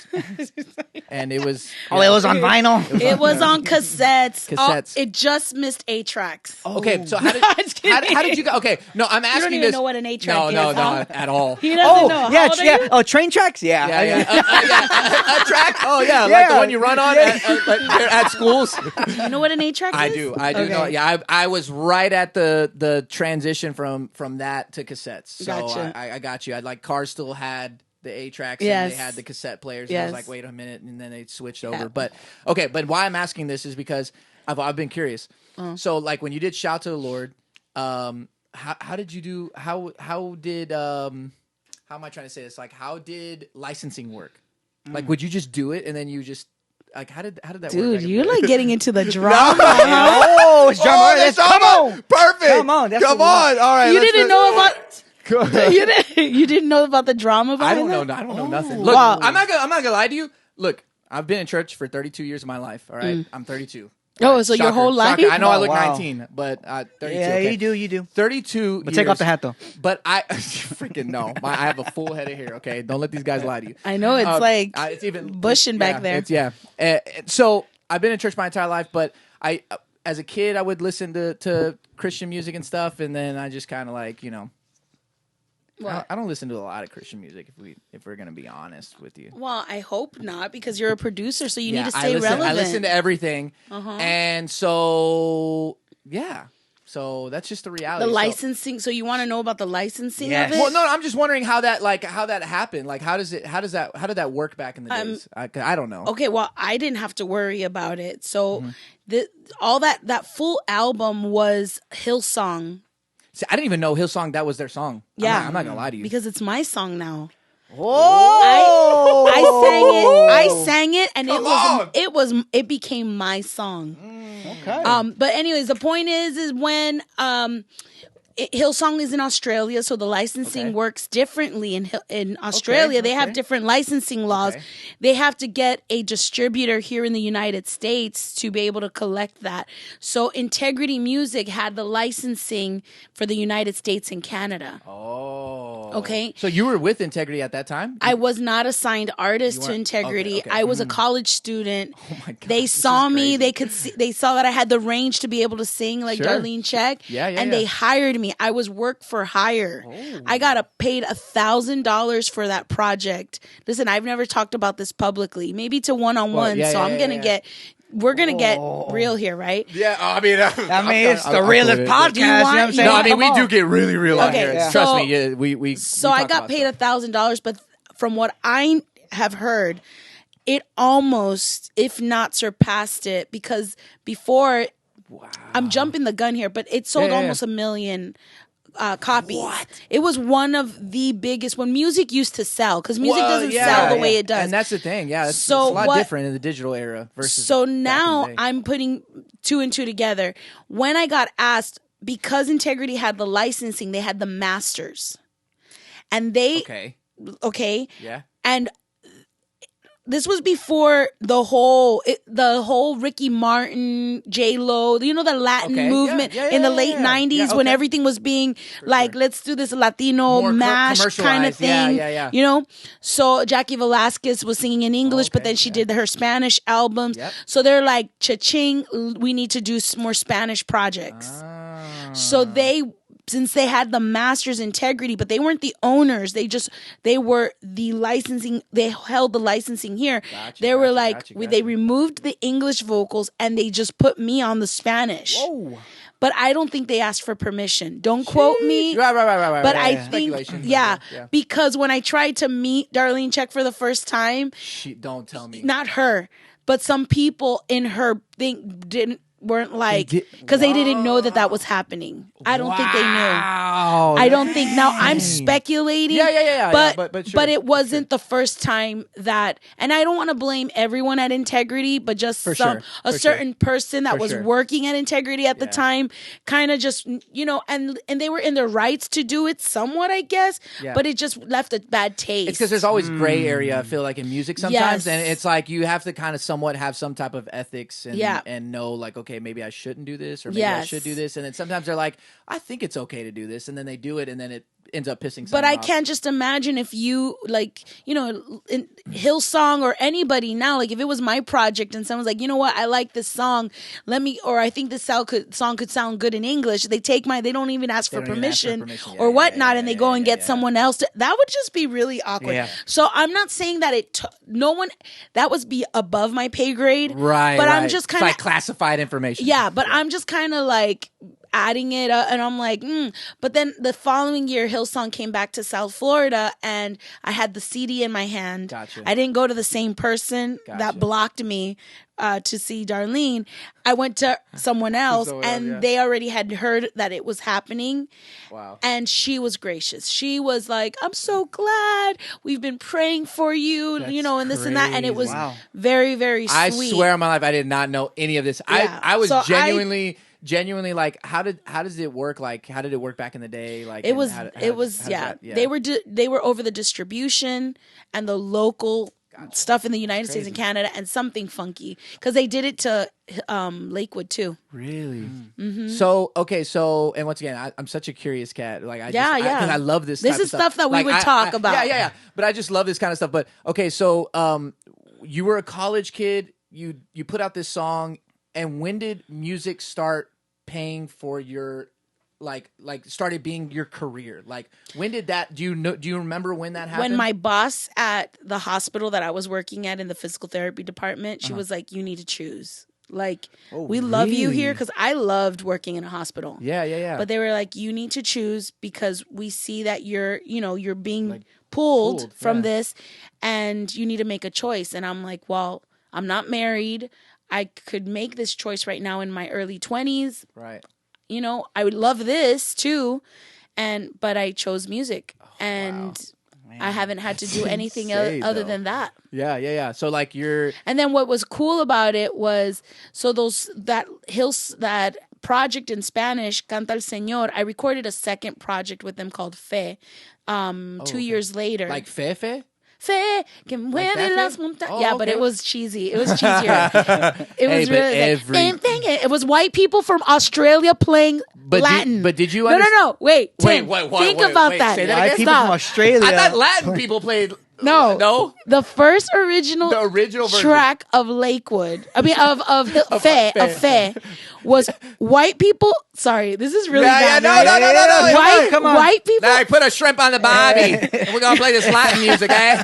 and it was. Oh, it was on vinyl. It was on cassettes. Cassettes. It just missed 8 tracks. Okay, so how Just kidding. did you go? Okay, no, I'm asking don't even this. know what an 8-track no, is, no, huh? at all. He doesn't know. How old are you? Oh, train tracks. Yeah. Yeah. A track? Oh, yeah, like Yeah. the one you run on at schools. Do you know what an 8-track is? I do Okay. know. Yeah, I was right at the transition from that to cassettes. So Gotcha. I got you. Like cars still had the 8-tracks Yes. and they had the cassette players. And I Yes. was like, wait a minute, and then they switched over. But okay, but why I'm asking this is because I've been curious. So like when you did Shout to the Lord, how did you do? How did how am I trying to say this? Like how did licensing work? Like would you just do it and then you just like how did that work? Dude, you're like getting into the drama. Oh, it's drama. that's Come on. Perfect. Come on, that's Come the on. All right. You let's didn't go. know about. You didn't know about the drama. I don't behind know. that? I don't know nothing. Look, Wow. I'm not gonna lie to you. Look, I've been in church for 32 years of my life. All right, I'm 32. Oh, Right, so your whole life? Shocker. I know I Oh, look wow. 19, but 32. Yeah, okay. you do. 32. But take off the hat though. But I freaking no. I have a full head of hair. Okay, don't let these guys lie to you. I know it's like it's even bushing back there. So I've been in church my entire life, but I, as a kid, I would listen to Christian music and stuff, and then I just kind of like I don't listen to a lot of Christian music if we're gonna be honest with you. Well, I hope not because you're a producer, so you need to I stay listen, relevant. I listen to everything, and so so that's just the reality. The So- licensing. So you want to know about the licensing Yes. of it? Well, no, I'm just wondering how that happened. Like, how did that work back in the days? I don't know. Okay, well, I didn't have to worry about it. So Mm-hmm. all that full album was Hillsong See, I didn't even know Hillsong, that was their song. Yeah. I'm not going to lie to you. Because it's my song now. Oh, I sang it, and it became my song. Okay. But anyways, the point is when Hillsong is in Australia, so the licensing works differently in Australia. They have different licensing laws. Okay. They have to get a distributor here in the United States to be able to collect that. So Integrity Music had the licensing for the United States and Canada. Oh. Okay. So you were with Integrity at that time? I was not a signed artist to weren't? Integrity. Okay. I was a college student. Oh my God. They this saw is me. crazy. They saw that I had the range to be able to sing like Sure. Darlene Check. Yeah, and they hired me. I was work for hire. I got paid $1,000 for that project. Listen, I've never talked about this publicly. Maybe to one-on-one. We're gonna get real here, right? Yeah, I mean, It's the realest podcast. Do you You know want- what I'm you saying? no, I mean, Come we on. do get really real out Okay, here. yeah. Trust So- me, yeah, we So I got paid $1,000, but from what I have heard, it almost, if not surpassed it, because before, I'm jumping the gun here, but it sold almost 1 million copies. What? It was one of the biggest when music used to sell, because music doesn't sell the way it does. And that's the thing. Yeah, it's a So lot what- different in the digital era versus. So back in now the day. I'm putting 2 and 2 together. When I got asked, because Integrity had the licensing, they had the masters. And they, okay. Yeah. And this was before the whole Ricky Martin, J-Lo, the Latin movement in the late 90s when everything was being let's do this Latino More mash kind of thing. Yeah. So Jackie Velasquez was singing in English, but then she did her Spanish albums. Yep. So they're like, cha-ching, we need to do more Spanish projects. So since they had the master's Integrity, but they weren't the owners. They were the licensing. They held the licensing here. They removed the English vocals and they just put me on the Spanish. Whoa. But I don't think they asked for permission. Don't quote me. Right. But I think, because when I tried to meet Darlene Check for the first time, Don't tell me. not her, but some people in her thing weren't like, because they didn't know that was happening. I don't think they knew. I don't think. Now I'm speculating. Yeah. But sure, it wasn't the first time that, and I don't want to blame everyone at Integrity, but just a certain person that was working at Integrity at the time, kind of just and they were in their rights to do it somewhat, I guess. Yeah. But it just left a bad taste. It's because there's always gray area. I feel like in music sometimes, and it's like you have to kind of somewhat have some type of ethics and know like, okay, maybe I shouldn't do this, or maybe I should do this, and then sometimes they're like, I think it's okay to do this, and then they do it, and then it ends up pissing someone But I off. can't just imagine if you in Hillsong or anybody now, like if it was my project and someone's like, you know what, I like this song, or I think this song could sound good in English. They don't even ask for permission or whatnot, and they go and get someone else. That would just be really awkward. Yeah. So I'm not saying that that was be above my pay grade, right? But I'm just kind of like classified information. Yeah, but I'm just kind of like adding it up, and I'm like, But then the following year, Hillsong came back to South Florida, and I had the CD in my hand. Gotcha. I didn't go to the same person that blocked me to see Darlene. I went to someone else, they already had heard that it was happening. Wow. And she was gracious. She was like, I'm so glad. We've been praying for you, and this and that. And it was very, very sweet. I swear on my life, I did not know any of this. Yeah. I was genuinely like, how does it work? Like, how did it work back in the day? Like, they were over the distribution and the local stuff in the United States and Canada, and something funky because they did it to Lakewood too. Really? Mm-hmm. So and once again, I'm such a curious cat. Like, because I love this. This is stuff that we would talk about. Yeah. But I just love this kind of stuff. But okay, so you were a college kid. You put out this song. And when did music start paying for your like started being your career? Like, when did that? Do you remember when that happened? When my boss at the hospital that I was working at in the physical therapy department, she was like, "You need to choose. Like, we love you here," because I loved working in a hospital. Yeah. But they were like, "You need to choose because we see that you're being pulled from this, and you need to make a choice." And I'm like, "Well, I'm not married. I could make this choice right now in my early 20s. Right. you know, I would love this too, but I chose music, and I haven't had to do anything other than that. Yeah. So like and then what was cool about it was that project in Spanish, Canta el Señor. I recorded a second project with them called Fe. 2 years later, like Fe. Fe que mueve las montañas. Oh, yeah, but it was cheesy. It was cheesier. It was really it was white people from Australia playing Latin. But did you understand? No. Wait, Tim, think about that. Say that white again? people from Australia. I thought Latin people played. No. The first original version. track of Lakewood, of Fe, was white people. Sorry, this is really bad. No. Come on. White people. Now I put a shrimp on the barbie, and we're gonna play this Latin music, eh?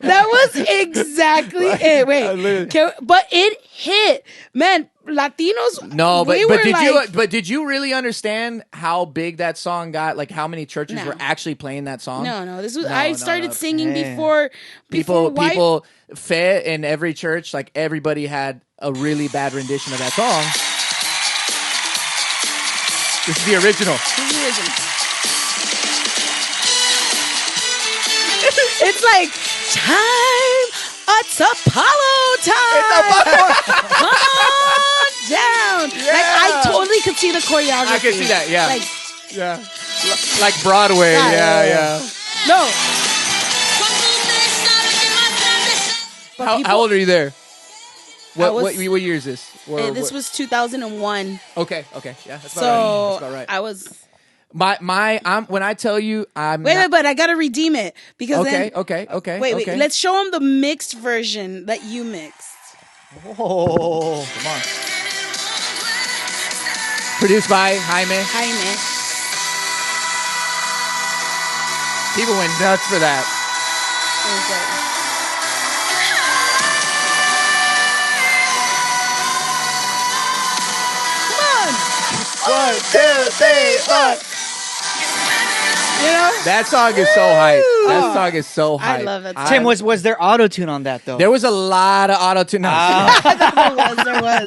That was exactly it. Wait, but it hit, man. Latinos. No, but did you really understand how big that song got? Like how many churches were actually playing that song? No. This was I started singing before people Fe in every church. Like everybody had a really bad rendition of that song. This is the original. It's like time. It's Apollo time. Come on down. Yeah. Like I totally could see the choreography. I can see that. Yeah. Yeah. Like Broadway. Yeah. No. How old are you there? What year is this? This was 2001. Okay. Yeah, that's about right. I was. When I tell you, Wait, but I gotta redeem it because okay. Wait. Let's show them the mixed version that you mixed. Oh, come on. Produced by Jaime. People went nuts for that. Come on. 1, 2, 3, 4. You know? That song is so hype. That song is so hype. I love it. Tim, was there auto-tune on that, though? There was a lot of auto-tune. There was.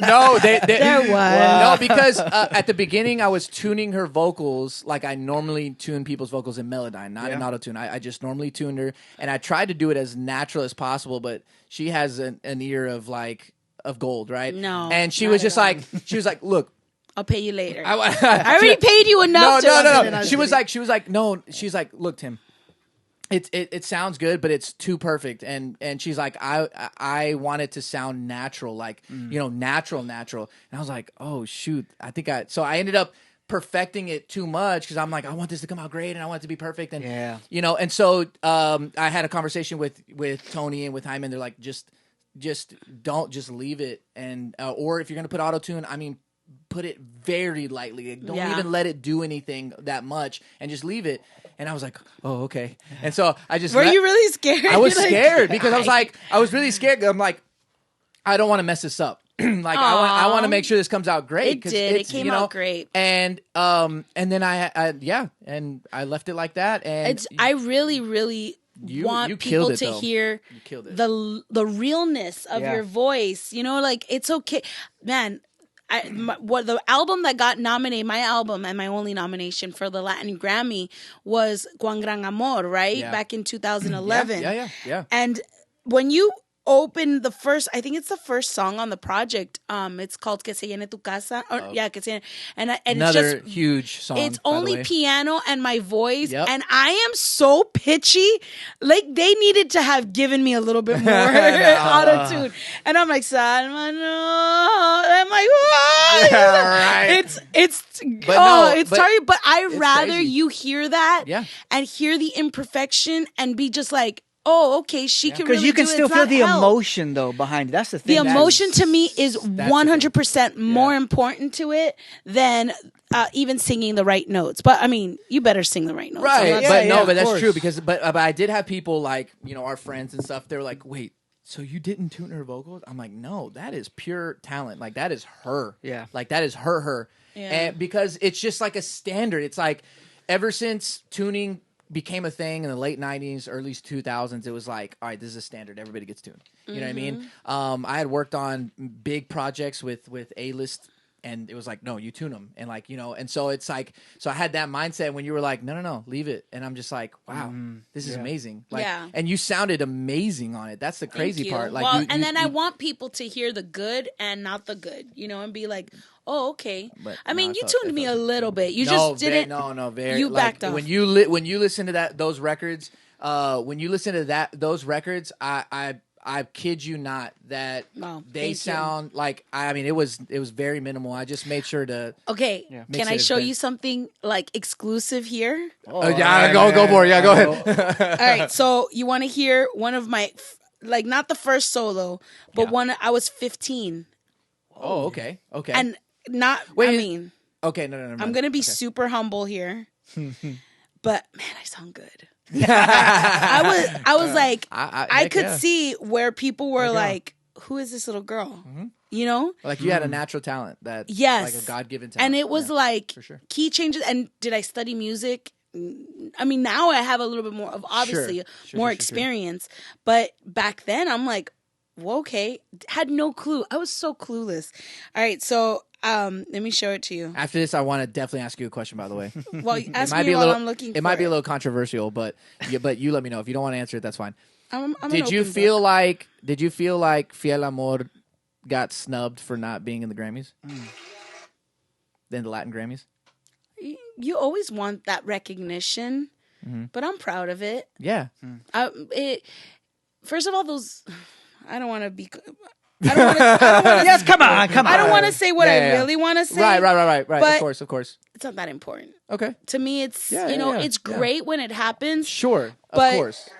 No, there was. No, because at the beginning, I was tuning her vocals like I normally tune people's vocals in Melodyne, not in auto-tune. I just normally tuned her, and I tried to do it as natural as possible, but she has an ear of gold, right? No. And she was just like, look, I'll pay you later. I already paid you enough. No. She was like, no. She's like, look, Tim, it sounds good, but it's too perfect. And she's like, I want it to sound natural, like natural. And I was like, oh shoot, so I ended up perfecting it too much because I'm like, I want this to come out great and I want it to be perfect. And and so I had a conversation with Tony and with Hyman. They're like, just don't leave it, and or if you're gonna put auto-tune, I mean, put it very lightly. Don't even let it do anything that much, and just leave it. And I was like, oh, okay. And so I just Were you really scared? I was scared because I was really scared. I'm like, I don't want to mess this up. I want to make sure this comes out great. It did. It came out great. And then and I left it like that. And I really want people to hear the realness of your voice. Like it's okay, man. The album that got nominated, my album and my only nomination for the Latin Grammy was Cuán Gran Amor, right? Yeah. Back in 2011. Yeah. And when you open I think it's the first song on the project. It's called Que se llene tu casa. Que se llene. And another it's just huge song. It's only piano and my voice, and I am so pitchy. Like they needed to have given me a little bit more auto tune. And I'm like, Salma, no. I'm like, what? Right. It's sorry, but I rather crazy. you hear that and hear the imperfection and be just like, oh, okay, she can really do it. Because you can still feel the emotion, though, behind it. That's the thing. The emotion to me is 100% more important to it than even singing the right notes. But, I mean, you better sing the right notes. Right. But that's true. Because, but I did have people like, our friends and stuff, they were like, wait, so you didn't tune her vocals? I'm like, no, that is pure talent. Like, that is her. Yeah. Like, that is her. Yeah. And because it's just like a standard. It's like, ever since tuning became a thing in the late 90s, early 2000s, it was like, all right, this is a standard. Everybody gets tuned. You know what I mean? I had worked on big projects with A-list And it was like, no, you tune them. And like, and so it's like, so I had that mindset when you were like, no, leave it. And I'm just like, wow, this is amazing. Like, and you sounded amazing on it. That's the crazy part. Like, well, then I want people to hear the good and not the good, and be like, oh, okay. But I mean, you tuned me a little bit. You just didn't. You backed off. When you listen to those records, those records, I kid you not that they sound like, I mean, it was very minimal. I just made sure to. Okay. Can I show you something like exclusive here? Go for it. Yeah, go ahead. All right. So you want to hear one of my, like, not the first solo, but one, I was 15. Oh, okay. Okay. And not, okay. No. I'm going to be super humble here, but man, I sound good. I was like, I could see where people were like, who is this little girl? Mm-hmm. Like you had a natural talent like a God-given talent. And it was like key changes. And did I study music? I mean, now I have a little bit more of more experience. But back then I'm like, well, okay, had no clue. I was so clueless. All right. So, let me show it to you. After this, I want to definitely ask you a question, by the way. Well, ask me while I'm looking for it. It might be a little controversial, but you let me know. If you don't want to answer it, that's fine. Did you feel like Fiel Amor got snubbed for not being in the Grammys? In the Latin Grammys? You always want that recognition, but I'm proud of it. Yeah. First of all, those... I don't want to be... I don't want to. Yes, come on. I don't want to say what I really want to say. Right. But of course. It's not that important. Okay. To me, it's it's great when it happens. Sure, but, of course.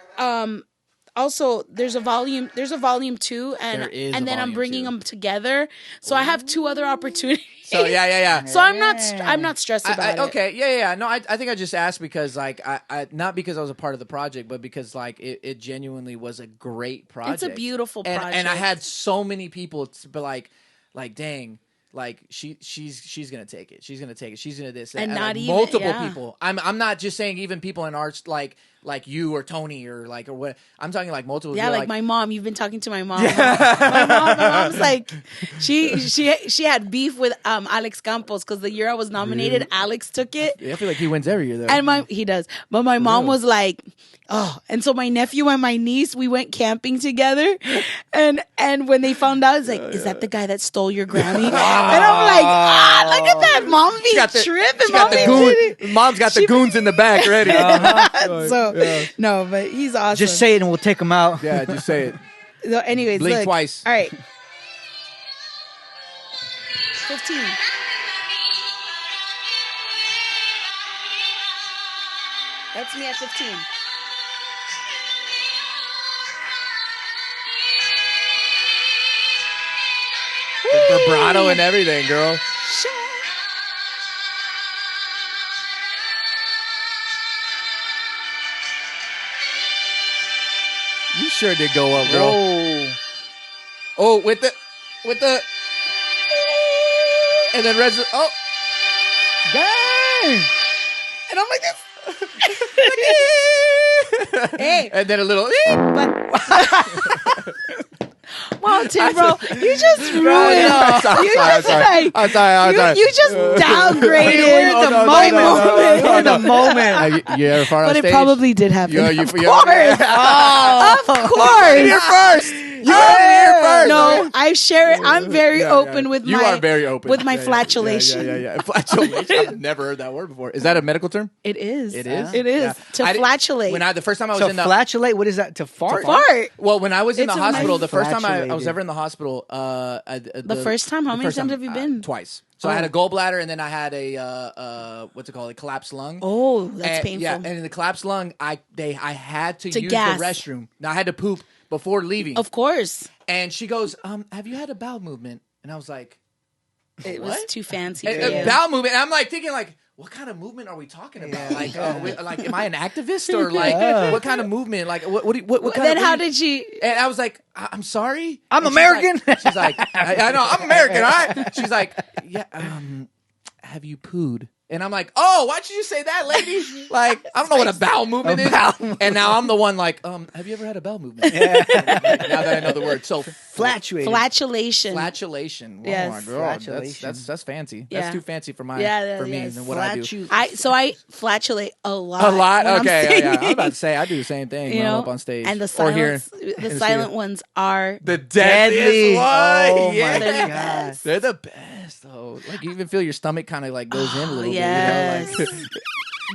Also, there's a volume 2, and then I'm bringing them together. So I have 2 other opportunities. So yeah. So I'm not stressed about it. Okay, yeah. No, I think I just asked because like I not because I was a part of the project, but because like it genuinely was a great project. It's a beautiful project, and I had so many people be like dang. Like she's gonna take it. She's gonna take it. She's gonna this and not like, even multiple people. I'm not just saying even people in arts like you or Tony or what. I'm talking like multiple. Yeah, like my mom. You've been talking to my mom. my mom's like she had beef with Alex Campos because the year I was nominated, Alex took it. Yeah, I feel like he wins every year though. And he does. But my mom was like, oh, and so my nephew and my niece, we went camping together, and when they found out, it's like, is that the guy that stole your Grammy? And I'm like, look at that, mom be tripping. Mom's got the goons in the back ready. No, but he's awesome. Just say it and we'll take him out. Yeah, just say it. So anyways, blink twice. All right, 15. That's me at 15. The vibrato and everything, girl. You sure did go up, girl. Whoa. Oh, with the, and then oh, dang! And I'm like this. Hey, and then a little. Wow, Tim, bro, you just ruined. I'm sorry. You just downgraded the moment. You ever fart on but stage? It probably did happen. Of course. Of course. You're first. You heard it here first. No, I share it. I'm very open with you my. You are very open with my flatulation. Yeah. Flatulation. I've never heard that word before. Is that a medical term? It is. It is. It is to flatulate. The first time I was in the flatulate. What is that? To fart. To fart. Well, when I was in the hospital, the first time I was ever in the hospital, the first time. How many times have you been? Twice. So I had a gallbladder, and then I had a what's it called? A collapsed lung. Oh, that's painful. Yeah, and in the collapsed lung, I had to use the restroom. Now I had to poop before leaving. Of course. And she goes, have you had a bowel movement? And I was like, it was too fancy. A bowel movement. And I'm like thinking like, what kind of movement are we talking about? Like, am I an activist or like what kind of movement? Like, what kind then of? How did she? And I was like, I'm sorry. I'm American. She's like, I know I'm American. All right. She's like, yeah. Have you pooed? And I'm like, oh, why'd you say that, lady? Like, I don't know what a bowel movement is. And now I'm the one like, have you ever had a bowel movement? Yeah. Now that I know the word. So Flatulation. Flatulation. Oh Yes. my God. Flatulation. That's fancy. Yeah. That's too fancy for my for me than what I do. I flatulate a lot. A lot? when I'm Okay. Yeah. I'm singing. about to say I do the same thing You when I'm know? up on stage. And the or here silent, in the the silent studio. ones are The deadliest one. Oh Yeah. my God. They're the best though. Like you even feel your stomach kind of like goes in a little yes.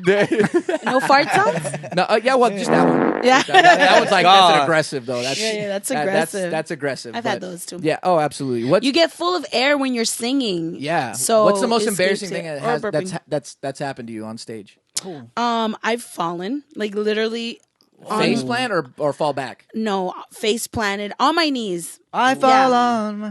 bit. You know, like No fart sounds? no, yeah, well, just that one. Yeah. That one's like that's God. an aggressive though. That's that's aggressive. That's aggressive. I've had those too. Yeah. Oh, absolutely. What You get full of air when you're singing. Yeah. So what's the most it embarrassing escapes thing it. that Or burping. that's happened to you on stage? I've fallen, like literally. Face plant or fall back? No, face planted on my knees. I fall on my...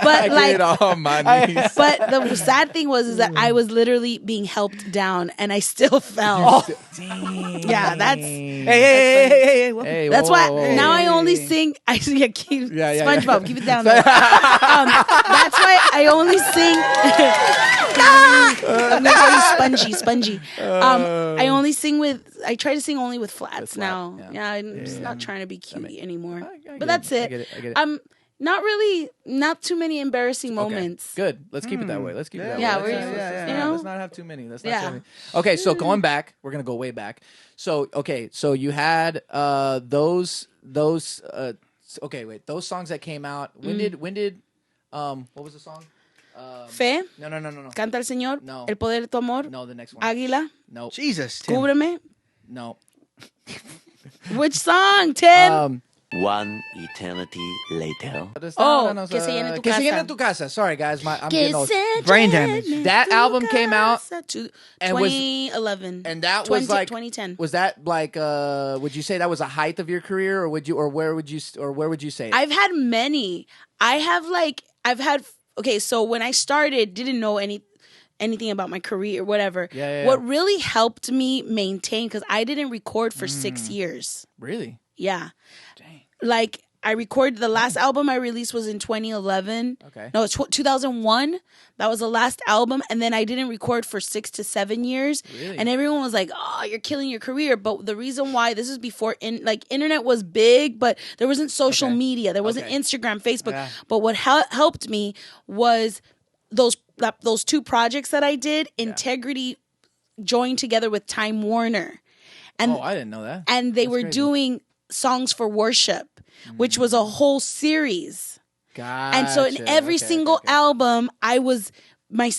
But like, on my knees. but the sad thing was is that I was literally being helped down and I still fell. Yeah, that's Hey. Hey, that's whoa, why whoa, whoa. now I only sing. I keep SpongeBob, keep it down. There. That's why I only sing. I'm gonna call you Spongy. I only sing with. I try to sing only with flats now. Yeah, I'm just not trying to be cute anymore. But that's it. I get it. I'm not too many embarrassing moments. Okay. Good. Let's keep it that way. Let's keep it that Yeah, way. you know? Let's not have too many. Okay, so going back, we're gonna go way back. So you had those those songs that came out. When did what was the song? Fe, No. Canta el Señor, No. El Poder de tu Amor, No, the next one. Águila, No. Jesus, Tim. Cúbreme. No. Which song, Tim? One eternity later. Que se llene tu Que se casa. llene tu casa. Sorry, guys. I'm Que getting old. se Brain llene damage. That tu album came out casa. and was- 2011. And that was like 2010. Was that like would you say that was a height of your career, or where would you say it? I've had many. Okay, so when I started, didn't know anything about my career or whatever. Yeah. What really helped me maintain, because I didn't record for 6 years. Really? Yeah. Dang. Like, I recorded, the last album I released was in 2011. Okay. No, it's 2001. That was the last album. And then I didn't record for 6 to 7 years. Really? And everyone was like, oh, you're killing your career. But the reason why, this is before, internet was big, but there wasn't social media. There wasn't Instagram, Facebook. Yeah. But what helped me was those two projects that I did, Integrity joined together with Time Warner. And, I didn't know that. And they were crazy. doing Songs for Worship, which was a whole series. Gotcha. And so in every single album, I was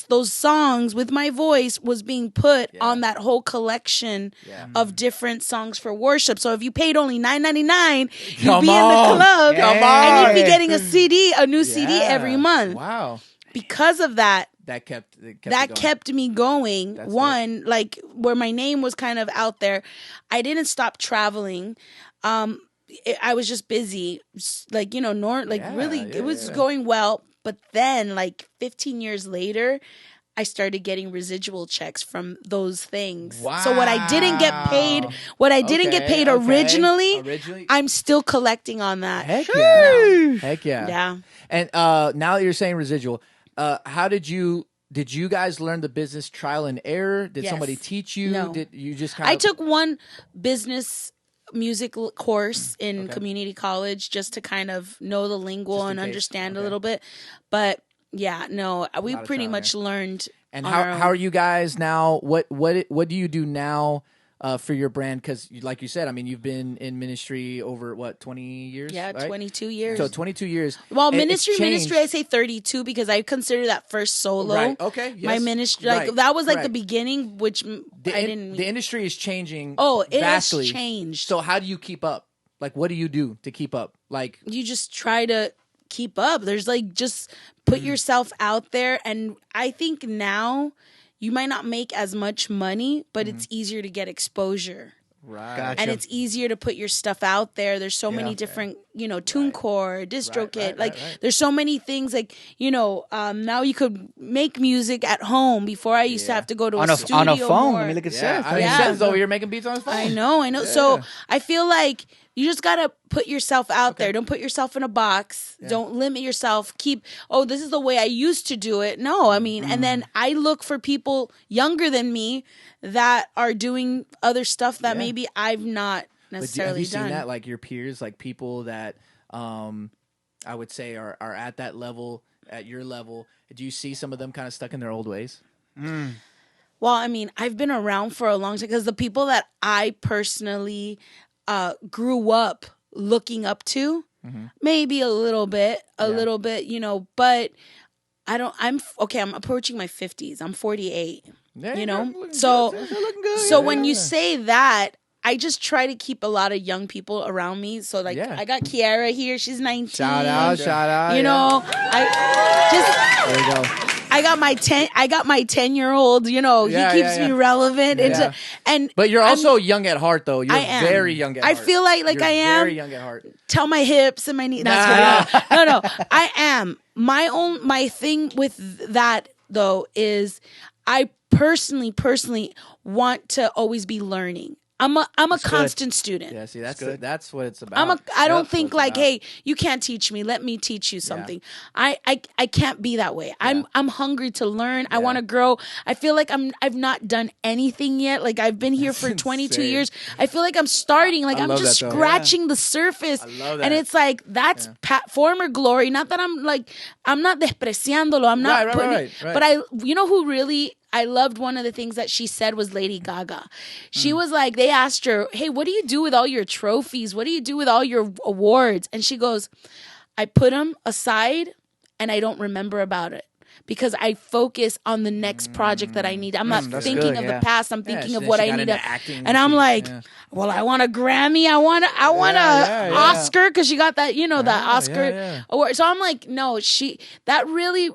those songs with my voice was being put on that whole collection of different songs for worship. So if you paid only $9.99, you'd be in the club and you'd be getting a new CD every month. Wow. Because of that, That kept me going. That's One, like where my name was kind of out there. I didn't stop traveling. I was just busy, like, you know, it was going well. But then, like 15 years later, I started getting residual checks from those things. Wow. So what I didn't get paid, originally, I'm still collecting on that. Heck yeah. Heck yeah. Yeah. And now that you're saying residual, how did you guys learn the business trial and error? Did Yes. somebody teach you? No. Did you just kind of... I took one business music course in community college just to kind of know the lingo and understand a little bit. But yeah, no, we pretty much learned. And how are you guys now? What do you do now for your brand? Because like you said, I mean, you've been in ministry over 20 years? Yeah, right? 22 years. So 22 years. Well, And ministry, it's changed. I say 32 because I consider that first solo. Right. Okay. Yes. My ministry, Right. that was like the Correct. beginning, which I didn't. The industry is changing. Oh, it vastly. has changed. So how do you keep up? Like, what do you do to keep up? Like, You just try to keep up. There's like just put yourself out there, and I think now you might not make as much money, but it's easier to get exposure. right. Gotcha. And it's easier to put your stuff out there. There's so many different TuneCore, DistroKid. There's so many things now you could make music at home. Before I used to have to go to a studio on a phone. more. I mean, look at Seth. Seth's over here making beats on his phone. I know. Yeah. So I feel like you just got to put yourself out there. Don't put yourself in a box. Yeah. Don't limit yourself. This is the way I used to do it. No, I mean, and then I look for people younger than me that are doing other stuff that maybe I've not necessarily have you done. Seen that? Like your peers, like people that I would say are at that level, at your level. Do you see some of them kind of stuck in their old ways? Well, I mean, I've been around for a long time because the people that I personally grew up looking up to, maybe a little bit, but I'm approaching my 50s. I'm 48, so when you say that, I just try to keep a lot of young people around me. So I got Kiara here. She's 19. Shout out. There you go. I got my 10-year-old, he keeps me relevant. But you're also young at heart, though. You're very young at heart. I feel like you're I am. Very young at heart. Tell my hips and my knees. No. I am. My thing with that, though, is I personally want to always be learning. I'm a constant student. Yeah, see, that's what it's about. I don't think hey, you can't teach me. Let me teach you something. Yeah. I can't be that way. Yeah. I'm hungry to learn. Yeah. I want to grow. I feel like I've not done anything yet. Like I've been here for 22 years. I feel like I'm starting. Like I'm just scratching the surface. I love that. And it's like that's former glory. Not that I'm not despreciándolo. I'm not putting it. But who really. I loved one of the things that she said was Lady Gaga. She was like, they asked her, hey, what do you do with all your trophies? What do you do with all your awards? And she goes, I put them aside and I don't remember about it because I focus on the next project that I need. I'm not thinking of the past. I'm thinking of what I need. And I'm like, well, I want a Grammy. I want a Oscar because she got that, the Oscar award. So I'm like, no, that really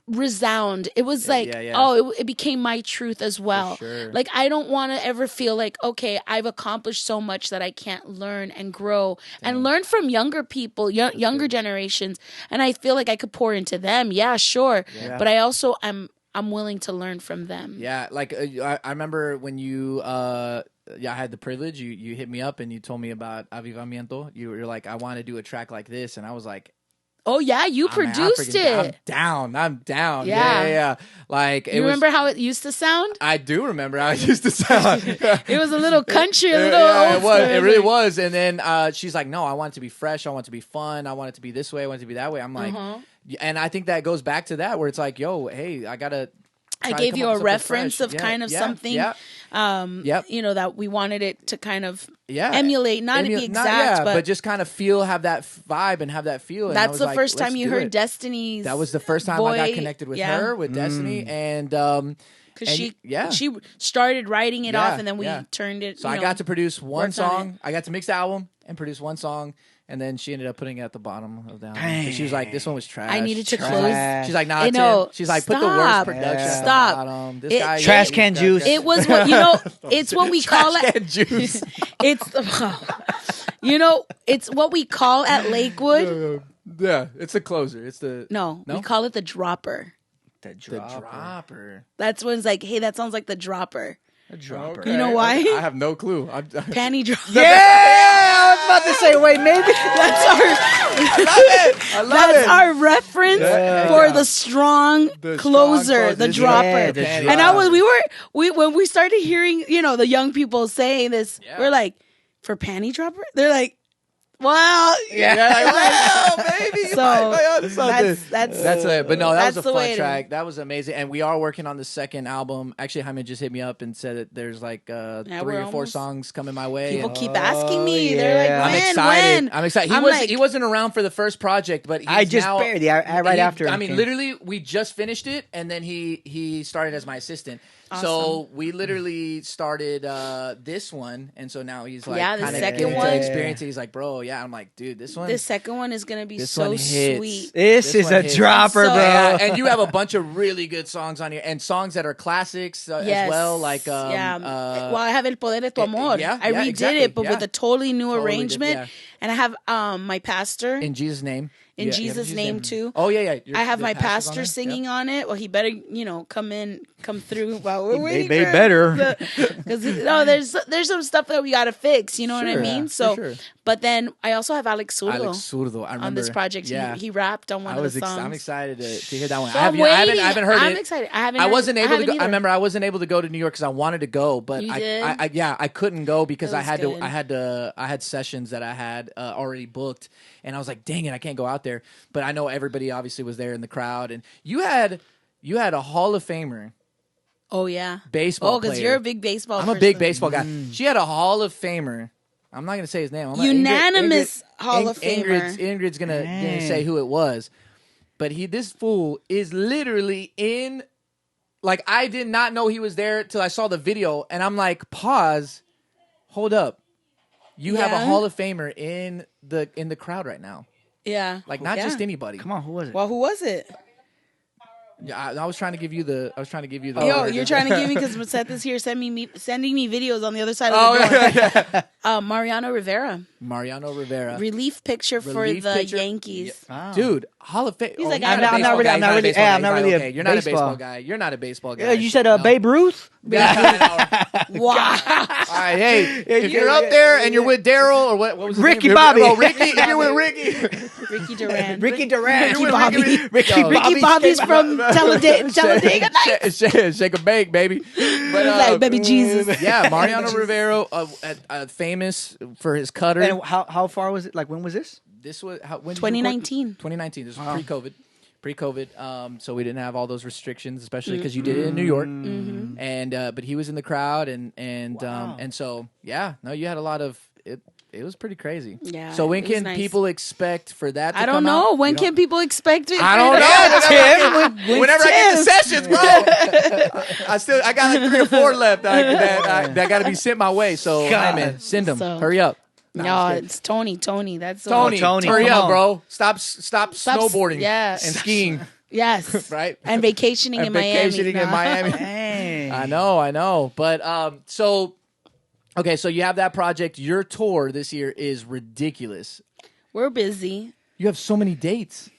resound. It was it became my truth as well. Sure. Like I don't want to ever feel like, okay, I've accomplished so much that I can't learn and grow and learn from younger people, younger generations. And I feel like I could pour into them. Yeah, sure. Yeah. But I also I'm willing to learn from them. Yeah, like I remember when you I had the privilege. You hit me up and you told me about Avivamiento. You're like, I want to do a track like this, and I was like, oh yeah, you produced it. I'm down. Yeah. Like you remember how it used to sound? I do remember how it used to sound. It was a little country, a little old. It was. It really was. And then she's like, "No, I want it to be fresh. I want it to be fun. I want it to be this way. I want it to be that way." I'm like, and I think that goes back to that where it's like, "Yo, hey, I gave you a reference of kind of something, that we wanted it to kind of emulate, not to be exact, but just kind of have that vibe and have that feel. And that's the first time you heard Destiny's. That was the first time I got connected with her, with Destiny, and because she started writing it off, and then we turned it. So I got to produce one song. I got to mix the album and produce one song. And then she ended up putting it at the bottom of the album. She was like, "This one was trash." I needed to close. She's like, "Nah, it's She's like, "Put the worst production at the bottom." This guy, trash can juice. It was what it's what we call it. Trash can juice. It's what we call at Lakewood. Yeah, it's the closer. It's the no, we call it the dropper. The dropper. That's when it's like, hey, that sounds like the dropper. A dropper. Okay. You know why? I have no clue. Panty dropper. Yeah, I was about to say, wait, maybe I love it. Our reference for the strong closer, the dropper. Yeah, and when we started hearing, the young people saying this, we're like, for panty dropper? They're like, well, well, baby. So that's it. But no, that was a fun track. That was amazing. And we are working on the second album. Actually, Jaime just hit me up and said that there's like 3 or 4 songs coming my way. People keep asking me. They're like, I'm excited. I'm excited. He wasn't around for the first project, but I just barely right after. I mean, literally, we just finished it, and then he started as my assistant. Awesome. So we literally started this one, and so now he's like, the second one experience. He's like, bro, I'm like, dude, this one. The second one is gonna be This so one hits. sweet. This is one a hits. dropper, So- bro. Yeah, and you have a bunch of really good songs on here, and songs that are classics as well. Like, well, I have El Poder de Tu Amor. yeah, I redid exactly, it, but yeah. with a totally new Totally arrangement. yeah. And I have my pastor In Jesus' name. in Yeah, you have Jesus' name too. Oh yeah. I have the my pastor's on pastor there? singing Yep. on it. Well, he better, come through while we're waiting. They better. Because there's some stuff that we gotta fix. You know what I Sure, mean? yeah, So, for sure. but then I also have Alex Zurdo, Alex Zurdo, I remember on this project. Yeah. He rapped on one of the songs. I'm excited to hear that one. So I I'm haven't waiting. heard it. I'm excited. I wasn't able to go. either. I remember I wasn't able to go to New York because I wanted to go, but You did? I couldn't go because It I was had good. I had sessions that I had already booked, and I was like, dang it, I can't go out there. But I know everybody obviously was there in the crowd, and you had a Hall of Famer. Oh yeah, Baseball Oh, because player. you're a big baseball. I'm a big baseball guy. She had a Hall of Famer. I'm not gonna say his name. I'm not- Unanimous Hall of Ingrid's Famer. gonna say who it was, but this fool is literally in. Like, I did not know he was there till I saw the video, and I'm like, pause, hold up, you have a Yeah. Hall of Famer in the crowd right now, Yeah, like not Yeah. just anybody. Come on, who was it? Well, who was it? Yeah, I was trying to give you the. Yo, you're trying to give me because Seth is here sending me videos on the other side of Oh, the door. Mariano Rivera, Mariano Rivera, relief picture for Relief the picture? Yankees. Wow. dude, Hall of Fame. He's like, you're I'm not a not baseball really- guy. I'm not He's really- baseball yeah, guy. I'm not He's really like, a okay, you're not a baseball baseball. guy. You're not a baseball guy. Yeah, you said No. Babe Ruth? Wow. All right, hey, if you're up there and you're with Daryl or what was his Ricky name? Bobby. Oh, Ricky. If you're with Ricky. Ricky Durant. Ricky Durant. Ricky Bobby. Ricky Bobby's from Talladega Nights. Shake a bake, baby. But Like, baby Jesus. yeah, Mariano Rivera, famous for his cutter. And how far was it? Like, when was this? This was when 2019. 2019. This was pre-COVID. So we didn't have all those restrictions, especially because you did it in New York. Mm-hmm. And but he was in the crowd, and so yeah, no, you had a lot of it. It was pretty crazy. Yeah, So when it was can nice. people expect for that? To I don't come know. out? When You can people expect it? I don't know. Whenever I get the sessions, bro. I got like 3 or 4 left that got to be sent my way. So, hey, man, send them. So- Hurry up. No, it's Tony. That's Tony, Tony, hurry come up, on. bro. Stop snowboarding yeah. and skiing. Yes. Right? And vacationing And in Miami. vacationing in Miami. Dang. I know. But so you have that project. Your tour this year is ridiculous. We're busy. You have so many dates.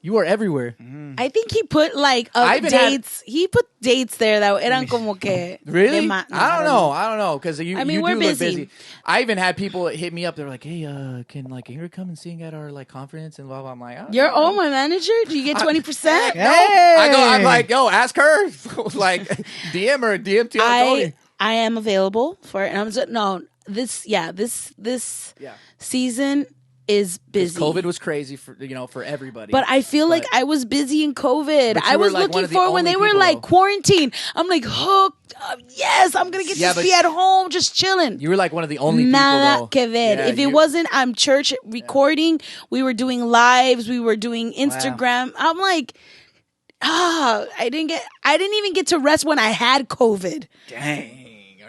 You are everywhere. I think he put like I even dates. He put dates there that eran como que Really? de ma- no, I don't know because you. I mean, you we're do look busy. busy. I even had people hit me up. They're like, "Hey, can like Ingrid come and sing at our like conference and blah blah." I'm like, You're my manager. Do you get 20%? No. I'm like, yo, ask her. Like, DM her, DM to Tony. I am available for it. And I'm just, no, this season is busy. COVID was crazy for everybody. But I feel like I was busy in COVID. But you I were, was like, one looking of the for when only they were people, like though. quarantine. I'm like hooked up. Yes, I'm gonna get Yeah, to but be at home just chilling. you were like one of the only people. Nada Though. que ver. Yeah, If it wasn't, I'm church recording. We were doing lives. We were doing Instagram. I'm like, I didn't even get to rest when I had COVID. Dang.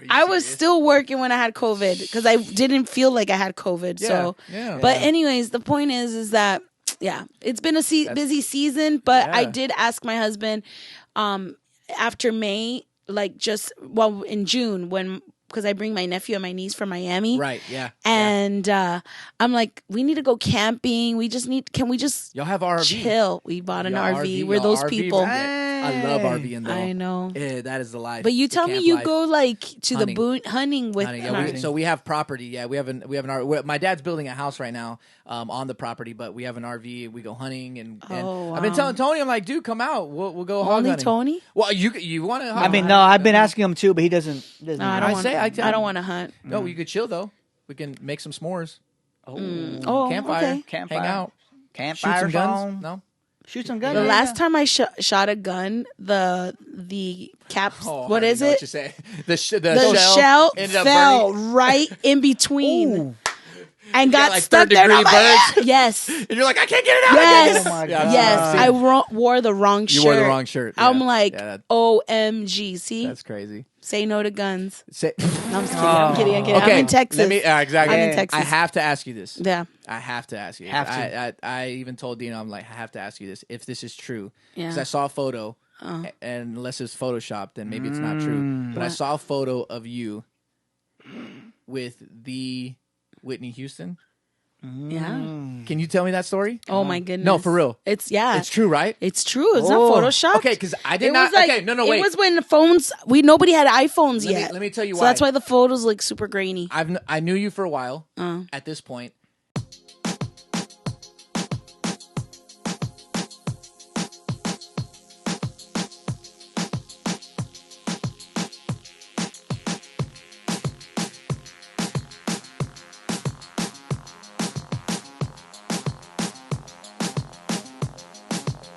I was still working when I had COVID because I didn't feel like I had COVID. So, yeah. But anyways, the point is that it's been a busy season. But I Yeah. did ask my husband after May, in June because I bring my nephew and my niece from Miami. Right. Yeah. And I'm like, we need to go camping. Can we just Y'all have RV. chill? We bought an Y'all RV. We're those RV, people. right? I love RVing though. I know. Yeah, that is the life. But you The tell me camp you life. go like to Hunting. the hunting with Hunting, yeah, so we have property. Yeah, we have an RV. My dad's building a house right now on the property, but we have an RV. We go hunting, and I've been telling Tony, I'm like, dude, come out. We'll go hog Only hunting. Tony? Well, you want to? I mean, no, I've been asking him too, but he doesn't. No, I don't want to hunt. No, you could chill though. We can make some s'mores. Oh, Campfire. okay. Campfire. Hang out. Shoot Campfire some guns. song. No. Shoot some guns. The last time I shot a gun, the caps. Oh, what I is know it? What you say. The The shell ended up fell burning. right in between. Ooh. and got like stuck there. third-degree burns. Yes. And you're like, I can't get it out. Yes. Oh my Yeah, God. Yes. I've seen I wore the wrong shirt. You wore the wrong shirt. Yeah. I'm like, Yeah, OMG. See? that's crazy. Say no to guns. Say, No, I'm just kidding. I'm kidding. okay, I'm in Texas. Let me, exactly. I'm in Texas. I have to ask you this. Yeah. I have to ask you. Have to. I even told Dino, I'm like, I have to ask you this. If this is true. Yeah. Because I saw a photo, and unless it's Photoshopped, then maybe it's not true. But I saw a photo of you with the Whitney Houston. Yeah. Can you tell me that story? Oh my goodness. No, for real. It's It's true, right? It's true. It's not Oh. Photoshop. Okay, because I did It not. was like, okay, no, wait. It was when phones. Nobody had iPhones Let yet. me tell you so why. that's why the photos look super grainy. I knew you for a while at this point,